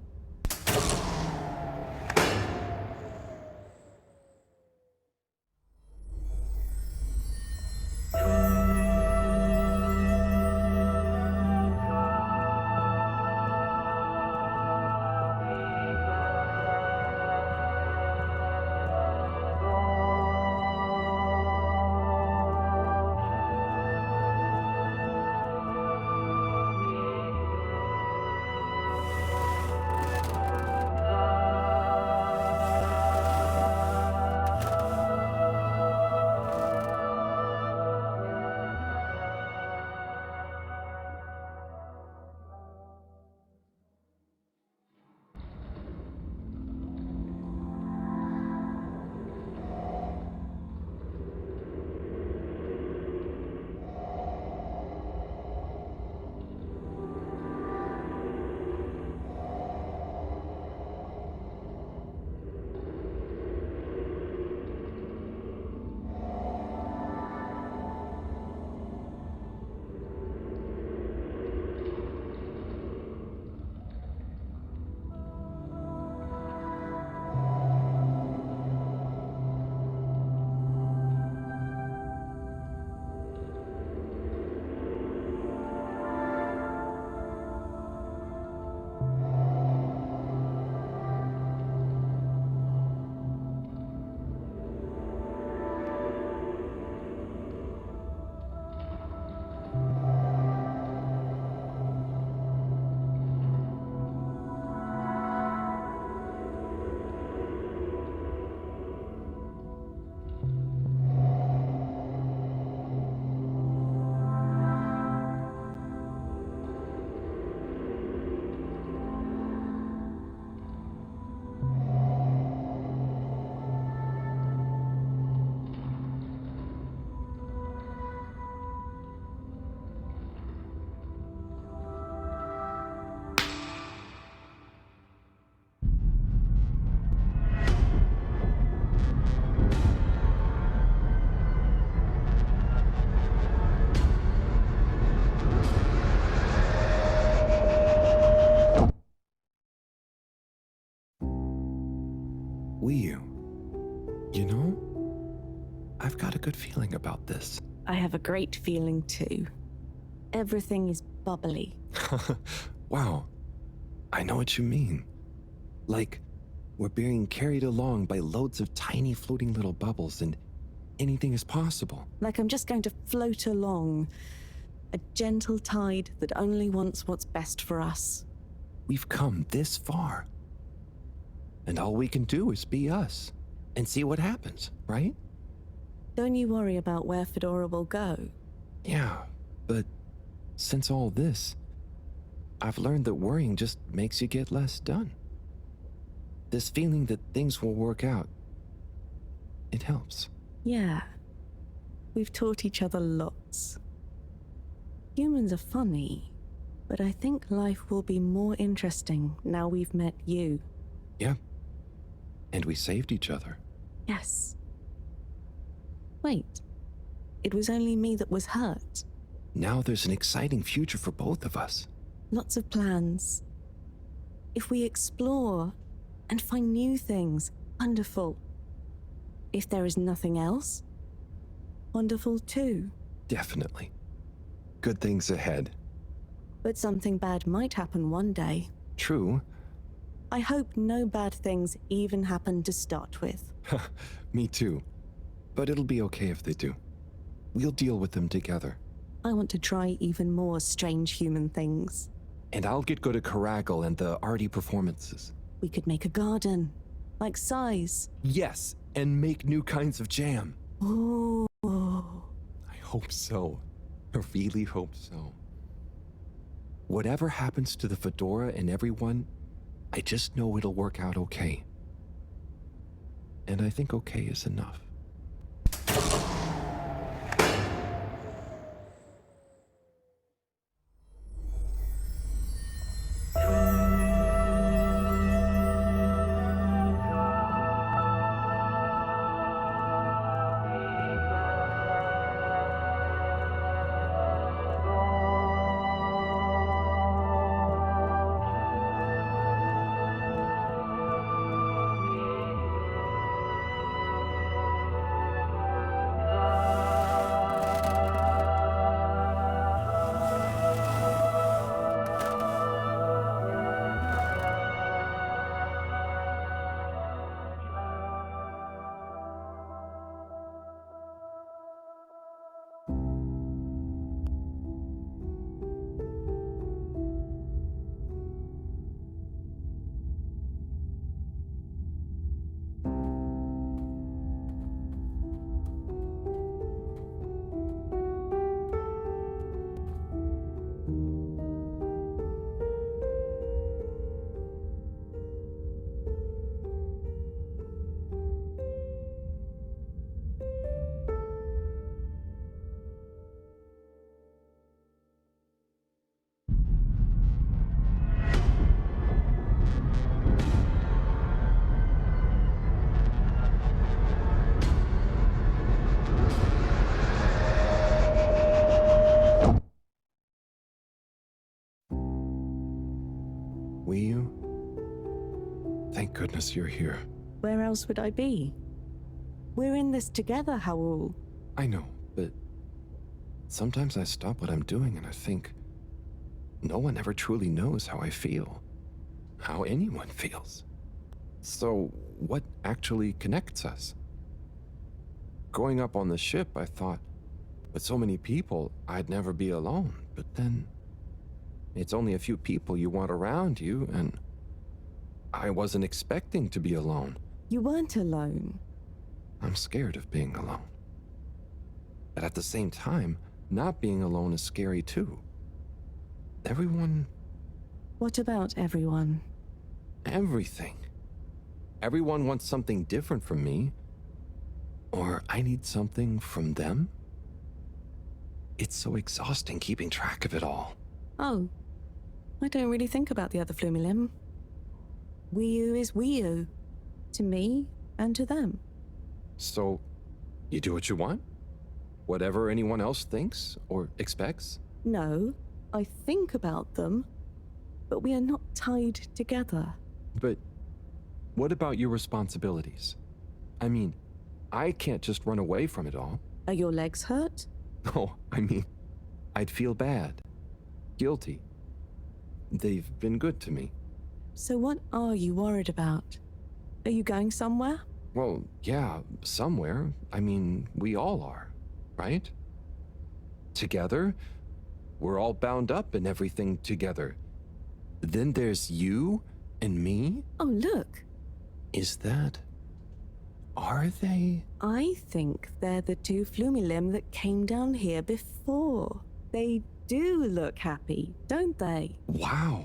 I've got a good feeling about this. I have a great feeling too. Everything is bubbly. Wow. I know what you mean. Like, we're being carried along by loads of tiny floating little bubbles and anything is possible. Like I'm just going to float along. A gentle tide that only wants what's best for us. We've come this far. And all we can do is be us and see what happens, right? Don't you worry about where Fedora will go. Yeah, but since all this, I've learned that worrying just makes you get less done. This feeling that things will work out, it helps. Yeah. We've taught each other lots. Humans are funny, but I think life will be more interesting now we've met you. Yeah. And we saved each other. Yes. Wait. It was only me that was hurt. Now there's an exciting future for both of us. Lots of plans. If we explore and find new things, wonderful. If there is nothing else, wonderful too. Definitely. Good things ahead. But something bad might happen one day. True. I hope no bad things even happen to start with. Me too. But it'll be okay if they do. We'll deal with them together. I want to try even more strange human things. And I'll get good at Caragal and the arty performances. We could make a garden, like size. Yes, and make new kinds of jam. Ooh. I hope so. I really hope so. Whatever happens to the Fedora and everyone, I just know it'll work out okay. And I think okay is enough. Thank goodness you're here. Where else would I be? We're in this together, Howell. I know, but sometimes I stop what I'm doing and I think, no one ever truly knows how I feel, how anyone feels. So, what actually connects us? Growing up on the ship, I thought, with so many people, I'd never be alone. But then, it's only a few people you want around you, and I wasn't expecting to be alone. You weren't alone. I'm scared of being alone. But at the same time, not being alone is scary too. Everyone... What about everyone? Everything. Everyone wants something different from me. Or I need something from them. It's so exhausting keeping track of it all. Oh, I don't really think about the other Flumilim. Wii-U is Wii-U. To me and to them. So, you do what you want? Whatever anyone else thinks or expects? No, I think about them, but we are not tied together. But what about your responsibilities? I mean, I can't just run away from it all. Are your legs hurt? No, I mean, I'd feel bad. Guilty. They've been good to me. So what are you worried about? Are you going somewhere? Well, yeah, somewhere. I mean, we all are, right? Together, we're all bound up in everything together. Then there's you and me? Oh, look. Is that... Are they? I think they're the two Flumilim that came down here before. They do look happy, don't they? Wow.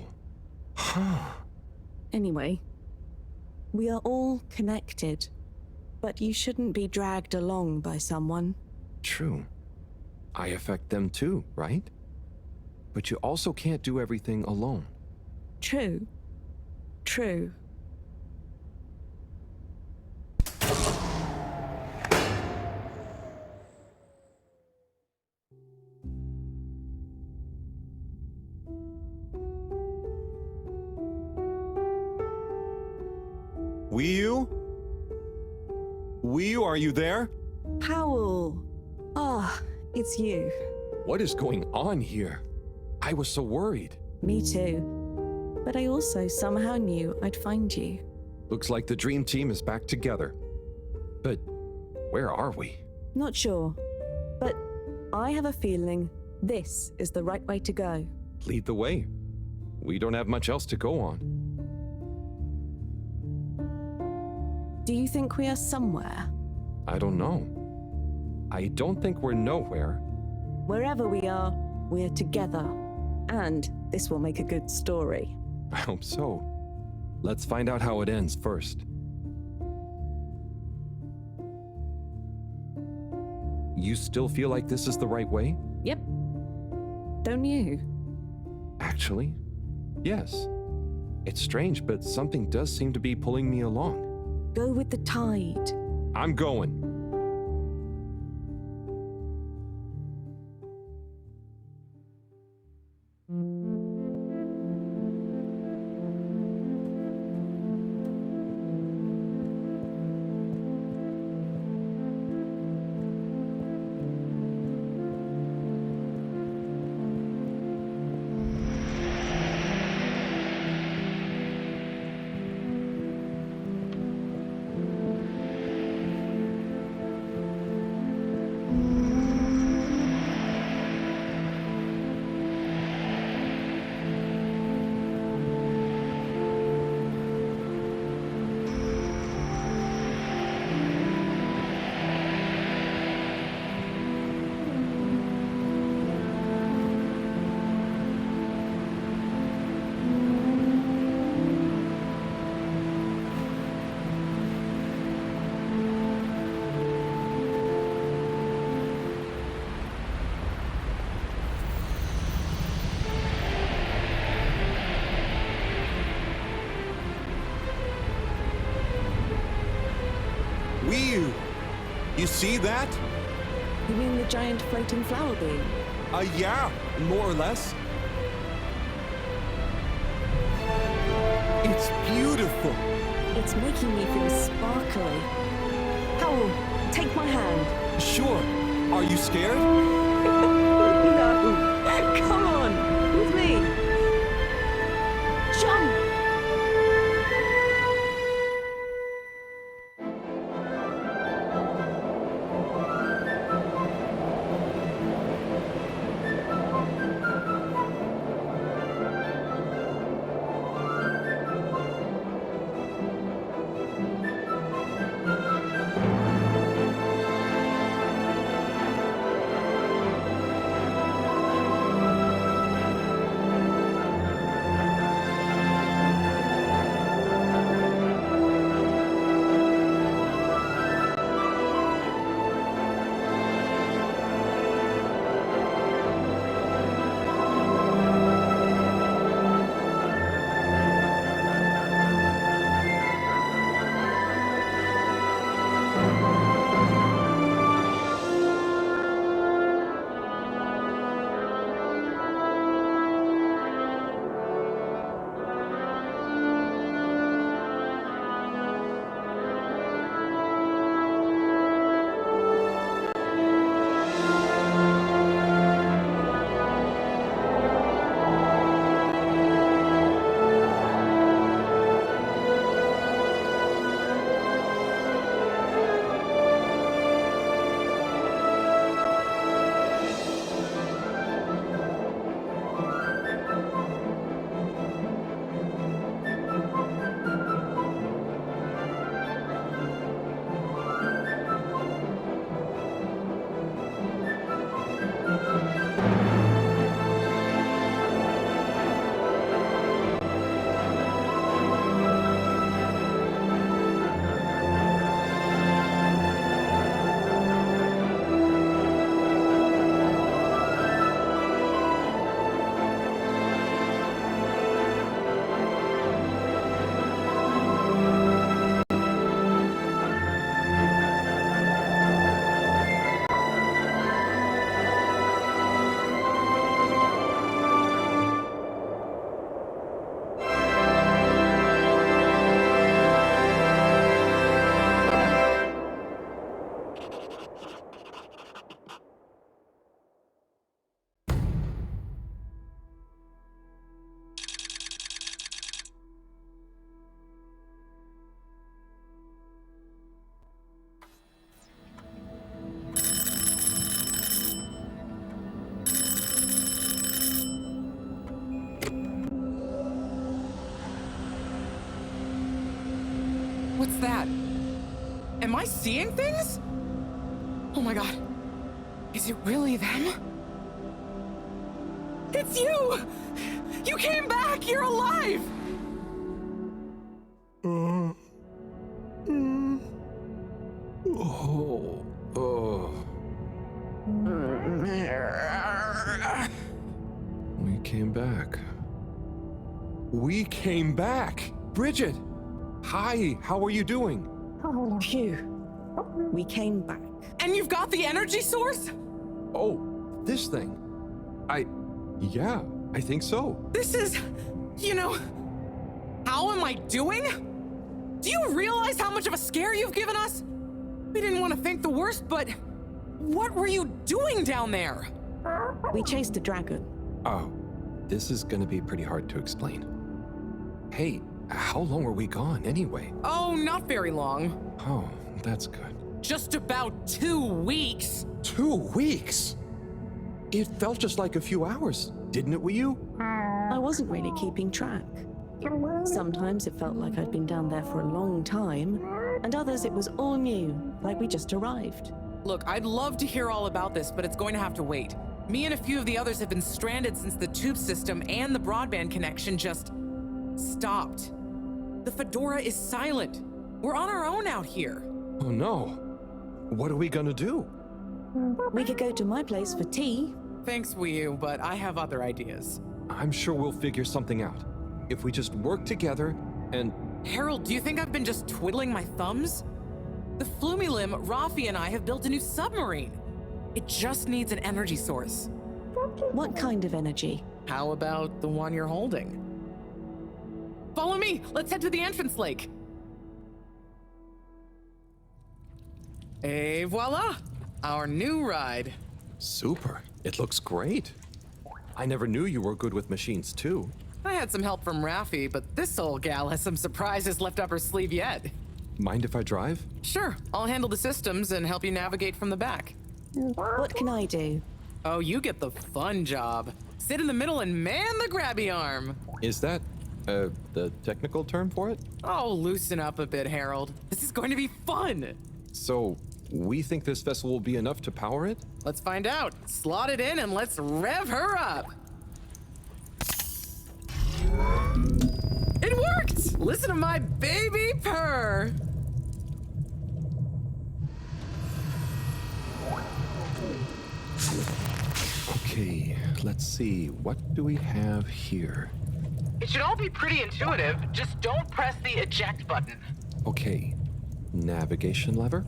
Huh. Anyway, we are all connected, but you shouldn't be dragged along by someone. True. I affect them too, right? But you also can't do everything alone. True. True. Wiyu? Wiyu, are you there? Powell! Ah, it's you. What is going on here? I was so worried. Me too. But I also somehow knew I'd find you. Looks like the dream team is back together. But where are we? Not sure, but I have a feeling this is the right way to go. Lead the way. We don't have much else to go on. Do you think we are somewhere? I don't know. I don't think we're nowhere. Wherever we are, we're together. And this will make a good story. I hope so. Let's find out how it ends first. You still feel like this is the right way? Yep. Don't you? Actually, yes. It's strange, but something does seem to be pulling me along. Go with the tide. I'm going. Wiyu! You see that? You mean the giant floating flower beam? Yeah, more or less. It's beautiful. It's making me feel sparkly. Powell, take my hand. Sure. Are you scared? No. Come on, with me. Jump! that? Am I seeing things? Oh my god. Is it really them? It's you! You came back! You're alive! We came back. We came back! Bridget! Hi, how are you doing? Phew. We came back. And you've got the energy source? Oh, this thing. Yeah, I think so. This is, how am I doing? Do you realize how much of a scare you've given us? We didn't want to think the worst, but what were you doing down there? We chased a dragon. Oh, this is gonna be pretty hard to explain. Hey, how long were we gone anyway? Oh, not very long. Oh, that's good. Just about 2 weeks. 2 weeks? It felt just like a few hours, didn't it, you? I wasn't really keeping track. Sometimes it felt like I'd been down there for a long time, and others it was all new, like we just arrived. Look, I'd love to hear all about this, but it's going to have to wait. Me and a few of the others have been stranded since the tube system and the broadband connection just stopped. The Fedora is silent. We're on our own out here. Oh no. What are we gonna do? We could go to my place for tea. Thanks, Wii, but I have other ideas. I'm sure we'll figure something out. If we just work together and... Harold, do you think I've been just twiddling my thumbs? The Flumilim, Rafi, and I have built a new submarine. It just needs an energy source. What kind of energy? How about the one you're holding? Follow me! Let's head to the entrance lake! Et voila! Our new ride. Super. It looks great. I never knew you were good with machines, too. I had some help from Rafi, but this old gal has some surprises left up her sleeve yet. Mind if I drive? Sure, I'll handle the systems and help you navigate from the back. What can I do? Oh, you get the fun job. Sit in the middle and man the grabby arm. Is that, the technical term for it? Oh, loosen up a bit, Harold. This is going to be fun. So, we think this vessel will be enough to power it? Let's find out. Slot it in and let's rev her up. It worked! Listen to my baby purr. Okay, let's see. What do we have here? It should all be pretty intuitive. Just don't press the eject button. Okay, navigation lever.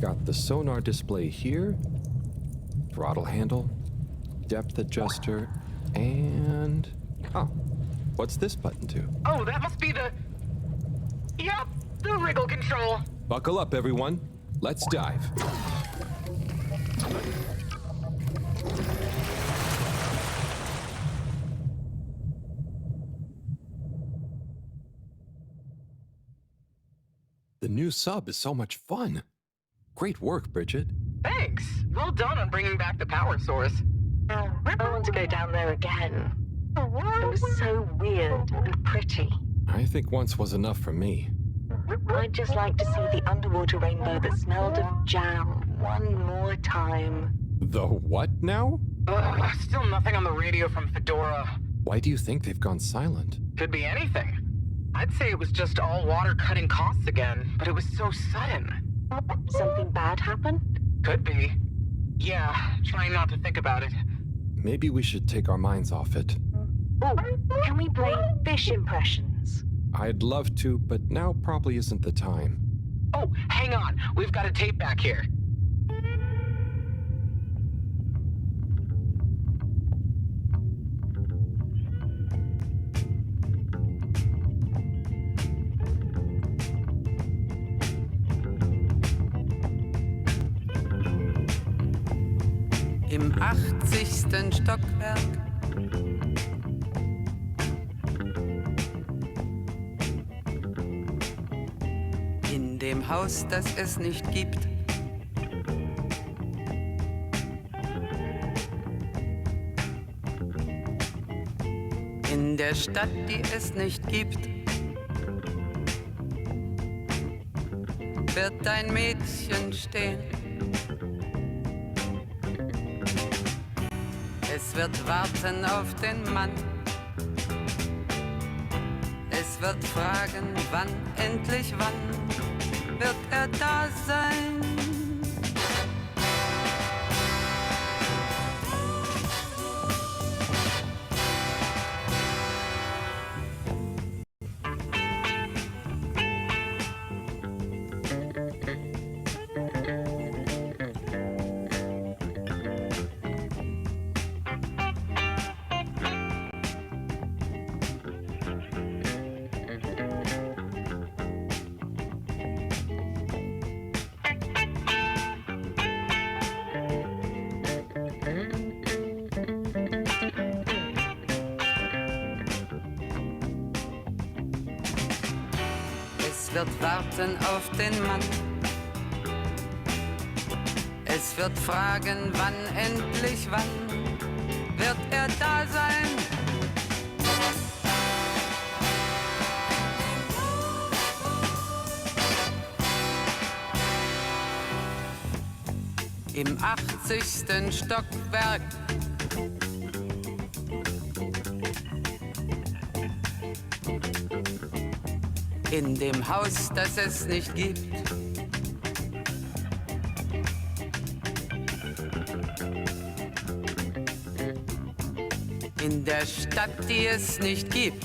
Got the sonar display here. Throttle handle. Depth adjuster. And... oh, what's this button do? Oh, that must be the... Yep, the wriggle control. Buckle up, everyone. Let's dive. The new sub is so much fun. Great work, Bridget. Thanks. Well done on bringing back the power source. I want to go down there again. It was so weird and pretty. I think once was enough for me. I'd just like to see the underwater rainbow that smelled of jam one more time. The what now? Still nothing on the radio from Fedora. Why do you think they've gone silent? Could be anything. I'd say it was just all water cutting costs again, but it was so sudden. Something bad happened? Could be. Yeah, trying not to think about it. Maybe we should take our minds off it. Oh, can we play fish impressions? I'd love to, but now probably isn't the time. Oh, hang on. We've got a tape back here. Im 80. Stockwerk. In dem Haus, das es nicht gibt. In der Stadt, die es nicht gibt. wird ein Mädchen stehen. Es wird warten auf den Mann. Es wird fragen, wann, endlich wann, wird er da sein? Es wird warten auf den Mann. Es wird fragen, wann, endlich wann, wird er da sein? Im 80. Stockwerk. In dem Haus, das es nicht gibt. In der Stadt, die es nicht gibt.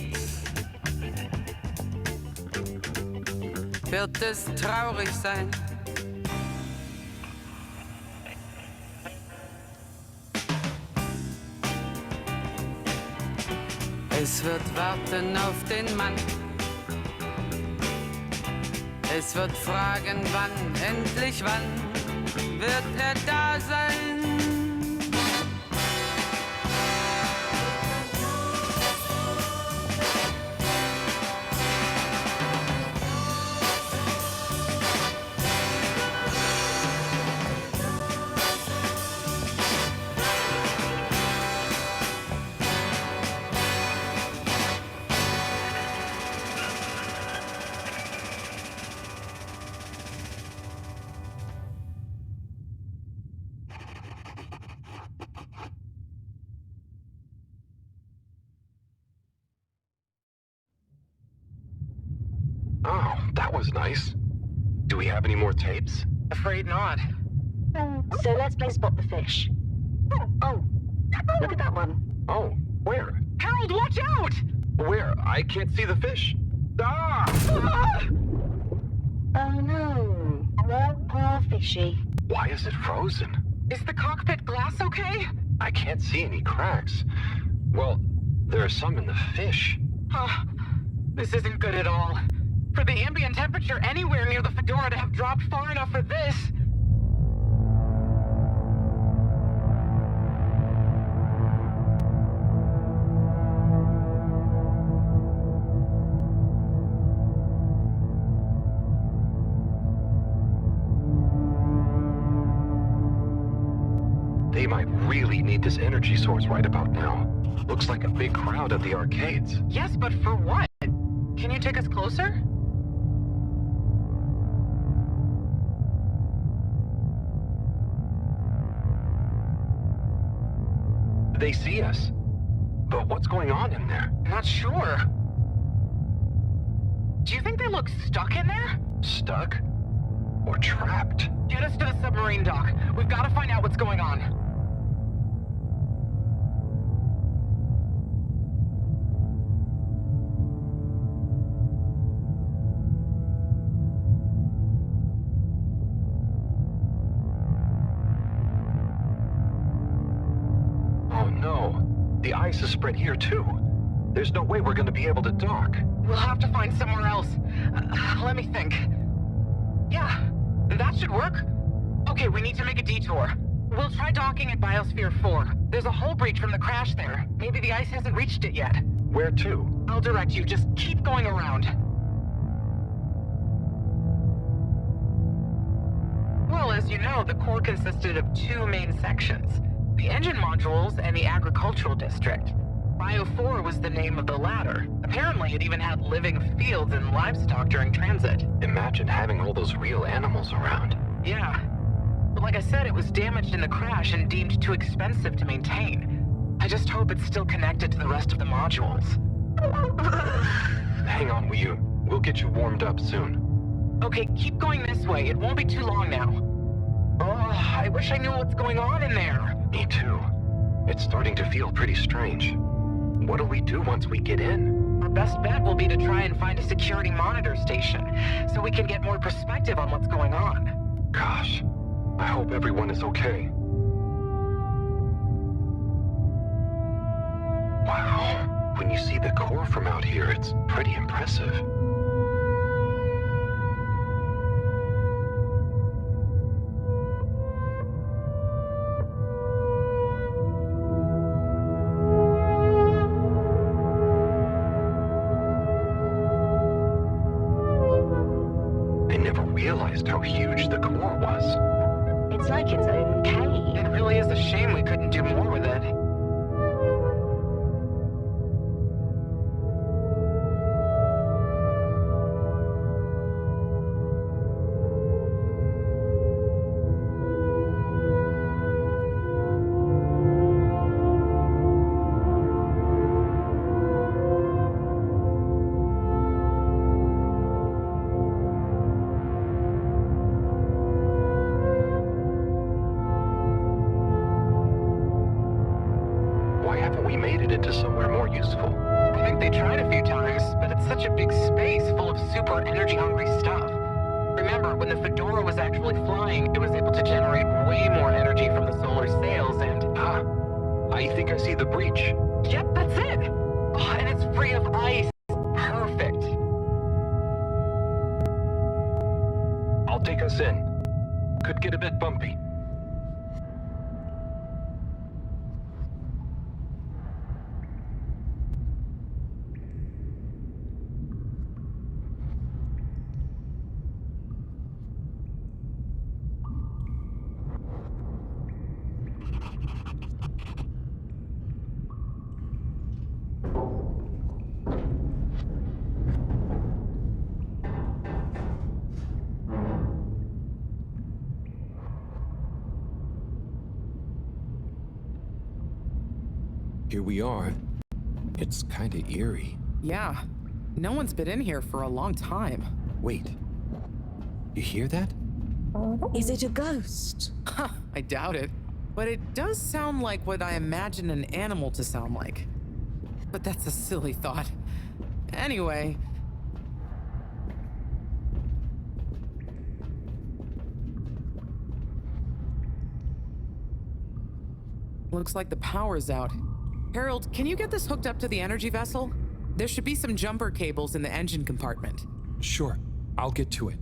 Wird es traurig sein? Es wird warten auf den Mann. Es wird fragen, wann, endlich wann, wird er da sein? Oh, that was nice. Do we have any more tapes? Afraid not. So let's play Spot the Fish. Oh, look at that one. Oh, where? Harold, watch out! Where? I can't see the fish. Ah! Oh no. Poor fishy. Why is it frozen? Is the cockpit glass okay? I can't see any cracks. Well, there are some in the fish. Oh, this isn't good at all. For the ambient temperature anywhere near the Fedora to have dropped far enough for this. They might really need this energy source right about now. Looks like a big crowd at the arcades. Yes, but for what? Can you take us closer? They see us. But what's going on in there? Not sure. Do you think they look stuck in there? Stuck? Or trapped? Get us to the submarine dock. We've got to find out what's going on. The ice is spread here, too. There's no way we're going to be able to dock. We'll have to find somewhere else. Let me think. Yeah, that should work. Okay, we need to make a detour. We'll try docking at Biosphere 4. There's a hull breach from the crash there. Maybe the ice hasn't reached it yet. Where to? I'll direct you. Just keep going around. Well, as you know, the core consisted of two main sections. The engine modules and the agricultural district. Bio 4 was the name of the ladder. Apparently, it even had living fields and livestock during transit. Imagine having all those real animals around. Yeah. But like I said, it was damaged in the crash and deemed too expensive to maintain. I just hope it's still connected to the rest of the modules. Hang on, we'll get you warmed up soon. Okay, keep going this way. It won't be too long now. Oh, I wish I knew what's going on in there. Me too. It's starting to feel pretty strange. What'll we do once we get in? Our best bet will be to try and find a security monitor station, so we can get more perspective on what's going on. Gosh, I hope everyone is okay. Wow, when you see the core from out here, it's pretty impressive. How huge the core was. It's like its own cave. It really is a shame we couldn't do more with it. Here we are. It's kinda eerie. Yeah. No one's been in here for a long time. Wait. You hear that? Is it a ghost? I doubt it. But it does sound like what I imagine an animal to sound like. But that's a silly thought. Anyway. Looks like the power's out. Harold, can you get this hooked up to the energy vessel? There should be some jumper cables in the engine compartment. Sure, I'll get to it.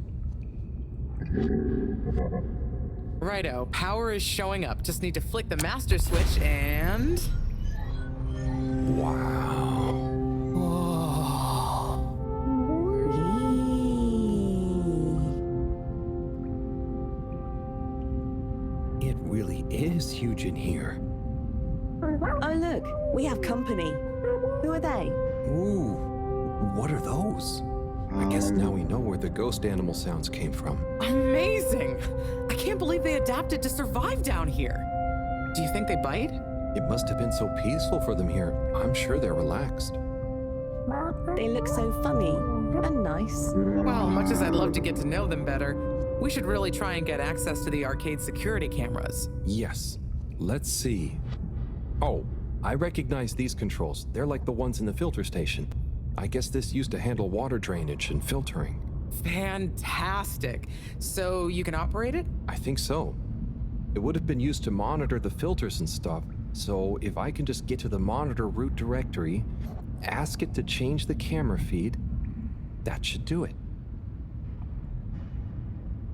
Righto, power is showing up. Just need to flick the master switch and... Wow. It really is huge in here. Oh look, we have company. Who are they? Ooh, what are those? I guess now we know where the ghost animal sounds came from. Amazing! I can't believe they adapted to survive down here. Do you think they bite? It must have been so peaceful for them here. I'm sure they're relaxed. They look so funny and nice. Well, much as I'd love to get to know them better, we should really try and get access to the arcade security cameras. Yes. Let's see. Oh, I recognize these controls. They're like the ones in the filter station. I guess this used to handle water drainage and filtering. Fantastic. So you can operate it? I think so. It would have been used to monitor the filters and stuff, so if I can just get to the monitor root directory, ask it to change the camera feed, that should do it.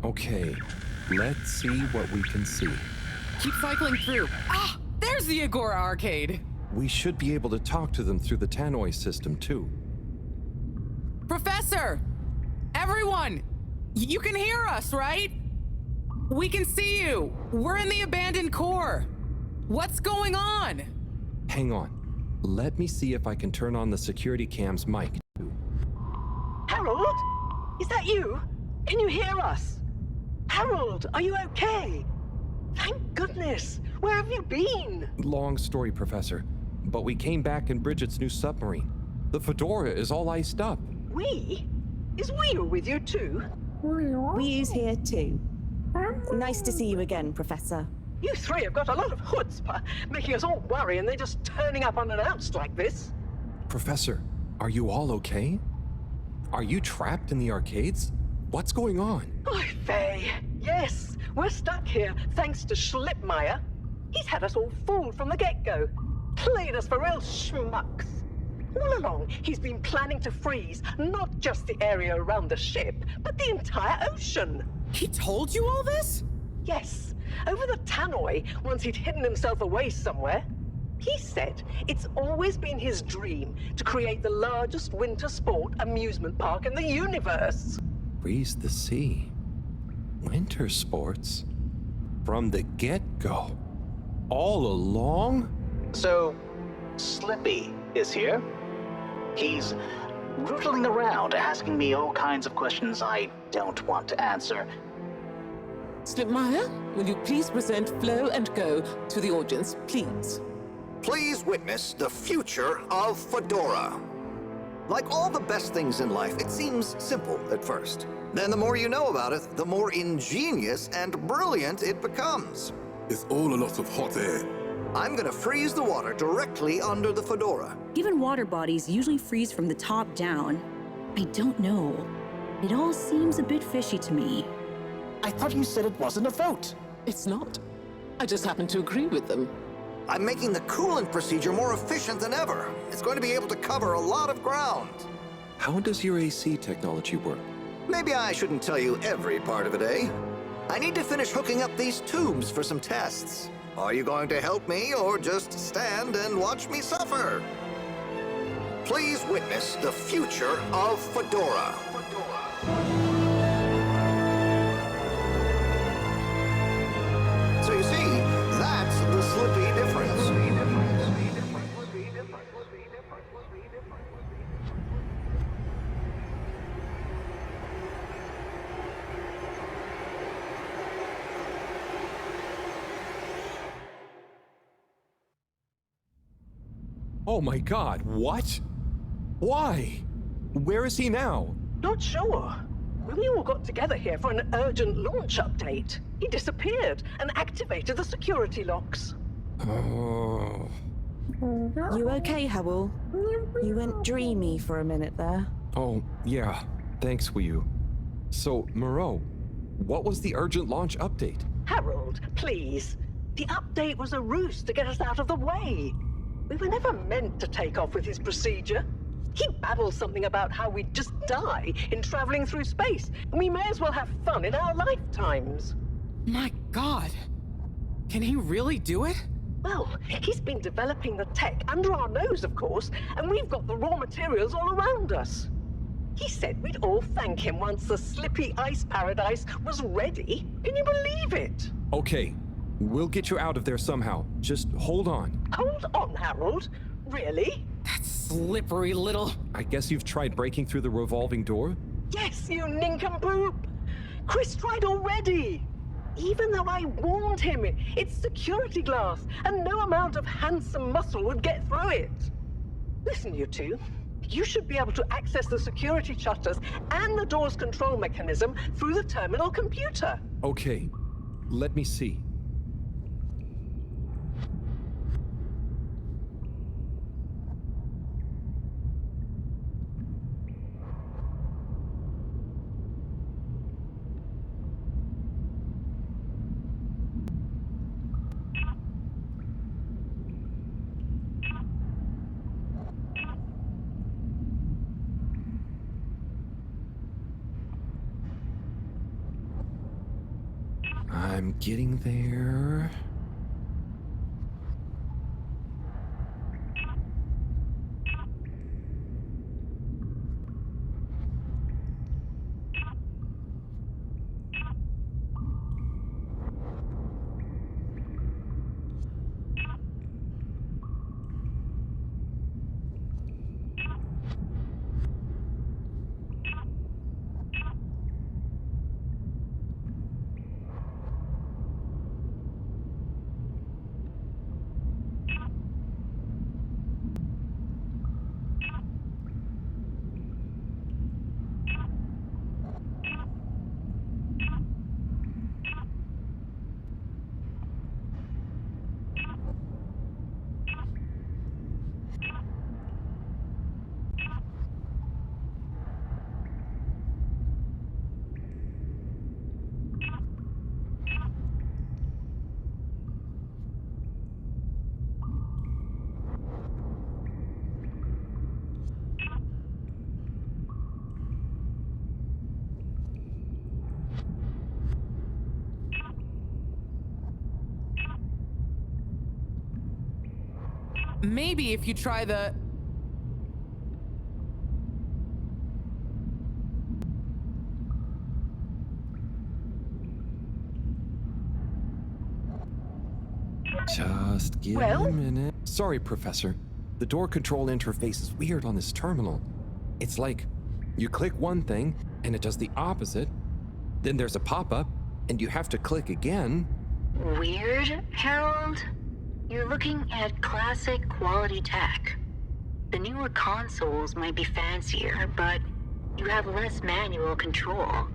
Okay, let's see what we can see. Keep cycling through. Ah, there's the Agora arcade. We should be able to talk to them through the tannoy system, too. Professor! Everyone! You can hear us, right? We can see you! We're in the abandoned core! What's going on? Hang on. Let me see if I can turn on the security cam's mic, too. Harold? Is that you? Can you hear us? Harold, are you okay? Thank goodness. Where have you been? Long story, Professor, but we came back in Bridget's new submarine. The Fedora is all iced up. We? Is Wheel with you too? We's here too. Nice to see you again, Professor. You three have got a lot of chutzpah, making us all worry and then just turning up unannounced like this. Professor, are you all okay? Are you trapped in the arcades? What's going on? Oh, Faye. Yes, we're stuck here thanks to Schlipmeyer. He's had us all fooled from the get-go. Played us for real schmucks. All along, he's been planning to freeze not just the area around the ship, but the entire ocean. He told you all this? Yes, over the tannoy, once he'd hidden himself away somewhere. He said it's always been his dream to create the largest winter sport amusement park in the universe. Freeze the sea. Winter sports. From the get-go. All along? So, Slippy is here. He's rootling around, asking me all kinds of questions I don't want to answer. Slipmeyer, will you please present Flow and Go to the audience, please? Please witness the future of Fedora. Like all the best things in life, it seems simple at first. Then the more you know about it, the more ingenious and brilliant it becomes. It's all a lot of hot air. I'm gonna freeze the water directly under the Fedora. Given water bodies usually freeze from the top down, I don't know. It all seems a bit fishy to me. I thought you said it wasn't a vote. It's not. I just happen to agree with them. I'm making the coolant procedure more efficient than ever. It's going to be able to cover a lot of ground. How does your AC technology work? Maybe I shouldn't tell you every part of it, eh? I need to finish hooking up these tubes for some tests. Are you going to help me or just stand and watch me suffer? Please witness the future of Fedora. So you see, that's the Slippy difference. Oh my God, what? Why? Where is he now? Not sure. When we all got together here for an urgent launch update, he disappeared and activated the security locks. Oh. You okay, Howell? You went dreamy for a minute there. Oh, yeah. Thanks, Wiyu. So, Moreau, what was the urgent launch update? Harold, please. The update was a ruse to get us out of the way. We were never meant to take off with his procedure. He babbles something about how we'd just die in traveling through space, and we may as well have fun in our lifetimes. My God. Can he really do it? Well, he's been developing the tech under our nose, of course, and we've got the raw materials all around us. He said we'd all thank him once the Slippy Ice Paradise was ready. Can you believe it? Okay, we'll get you out of there somehow. Just hold on. Hold on, Harold. Really? That slippery little... I guess you've tried breaking through the revolving door? Yes, you nincompoop! Chris tried already! Even though I warned him, it's security glass, and no amount of handsome muscle would get through it. Listen, you two. You should be able to access the security shutters and the door's control mechanism through the terminal computer. Okay, let me see. I'm getting there. Maybe if you try the... Just give me a minute. Sorry, Professor. The door control interface is weird on this terminal. It's like you click one thing and it does the opposite. Then there's a pop-up and you have to click again. Weird, Harold? You're looking at classic quality tech. The newer consoles might be fancier, but you have less manual control.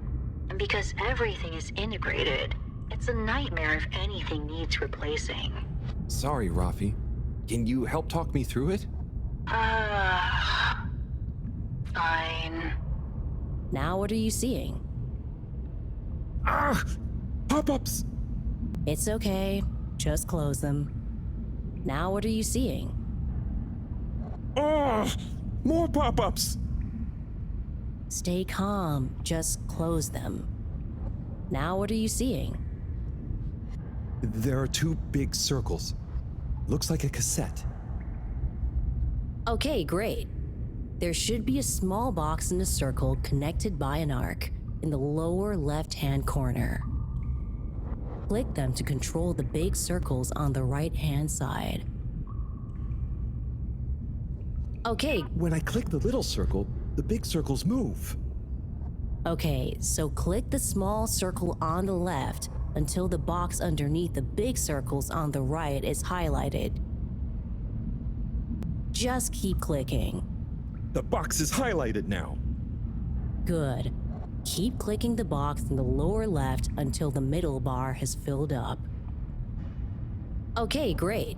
And because everything is integrated, it's a nightmare if anything needs replacing. Sorry, Rafi. Can you help talk me through it? Fine. Now what are you seeing? Ah! Pop-ups! It's okay. Just close them. Now what are you seeing? Oh! More pop-ups! Stay calm. Just close them. Now what are you seeing? There are two big circles. Looks like a cassette. Okay, great. There should be a small box in a circle connected by an arc in the lower left-hand corner. Click them to control the big circles on the right-hand side. Okay. When I click the little circle, the big circles move. Okay, so click the small circle on the left until the box underneath the big circles on the right is highlighted. Just keep clicking. The box is highlighted now. Good. Keep clicking the box in the lower left until the middle bar has filled up. Okay, great.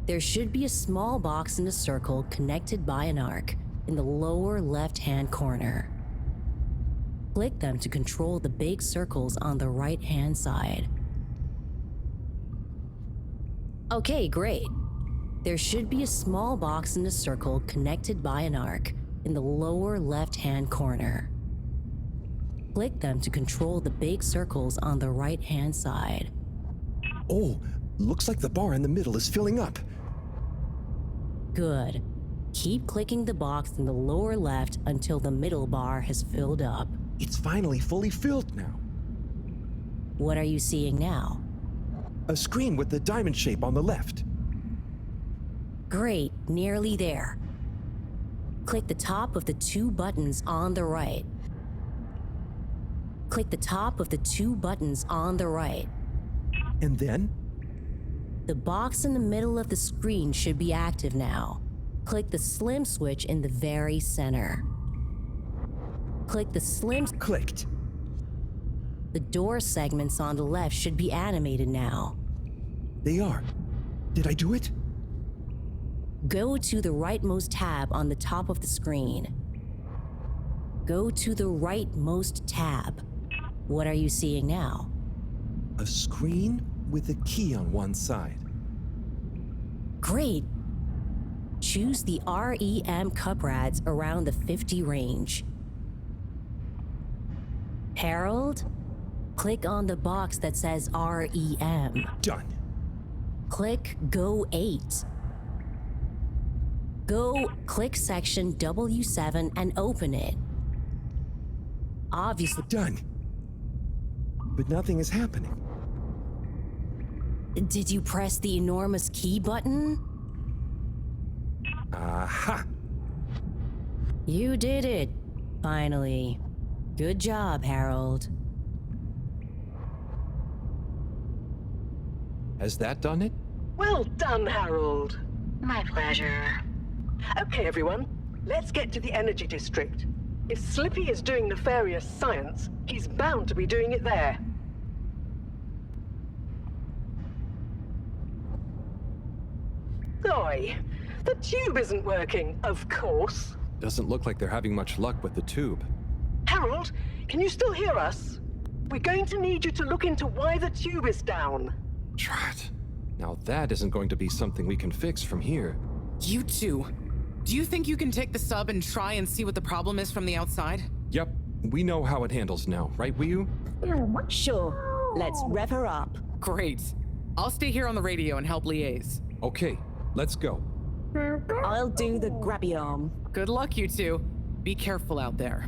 There should be a small box in a circle connected by an arc in the lower left-hand corner. Click them to control the big circles on the right-hand side. Okay, great. There should be a small box in a circle connected by an arc in the lower left-hand corner. Click them to control the big circles on the right-hand side. Oh, looks like the bar in the middle is filling up. Good. Keep clicking the box in the lower left until the middle bar has filled up. It's finally fully filled now. What are you seeing now? A screen with the diamond shape on the left. Great, nearly there. Click the top of the two buttons on the right. Click the top of the two buttons on the right. And then? The box in the middle of the screen should be active now. Click the slim switch in the very center. Click the slim... Clicked. The door segments on the left should be animated now. They are. Did I do it? Go to the rightmost tab on the top of the screen. Go to the rightmost tab. What are you seeing now? A screen with a key on one side. Great. Choose the REM cup rads around the 50 range. Harold, click on the box that says REM. Done. Click Go 8. Go click section W7 and open it. Obviously done. But nothing is happening. Did you press the enormous key button? Aha! You did it, finally. Good job, Harold. Has that done it? Well done, Harold. My pleasure. Okay, everyone, let's get to the energy district. If Slippy is doing nefarious science, he's bound to be doing it there. Oi, the tube isn't working, of course. Doesn't look like they're having much luck with the tube. Harold, can you still hear us? We're going to need you to look into why the tube is down. Drat. Now that isn't going to be something we can fix from here. You two. Do you think you can take the sub and try and see what the problem is from the outside? Yep, we know how it handles now, right, Wiyu? Sure. Let's rev her up. Great. I'll stay here on the radio and help liaise. Okay, let's go. I'll do the grabby arm. Good luck, you two. Be careful out there.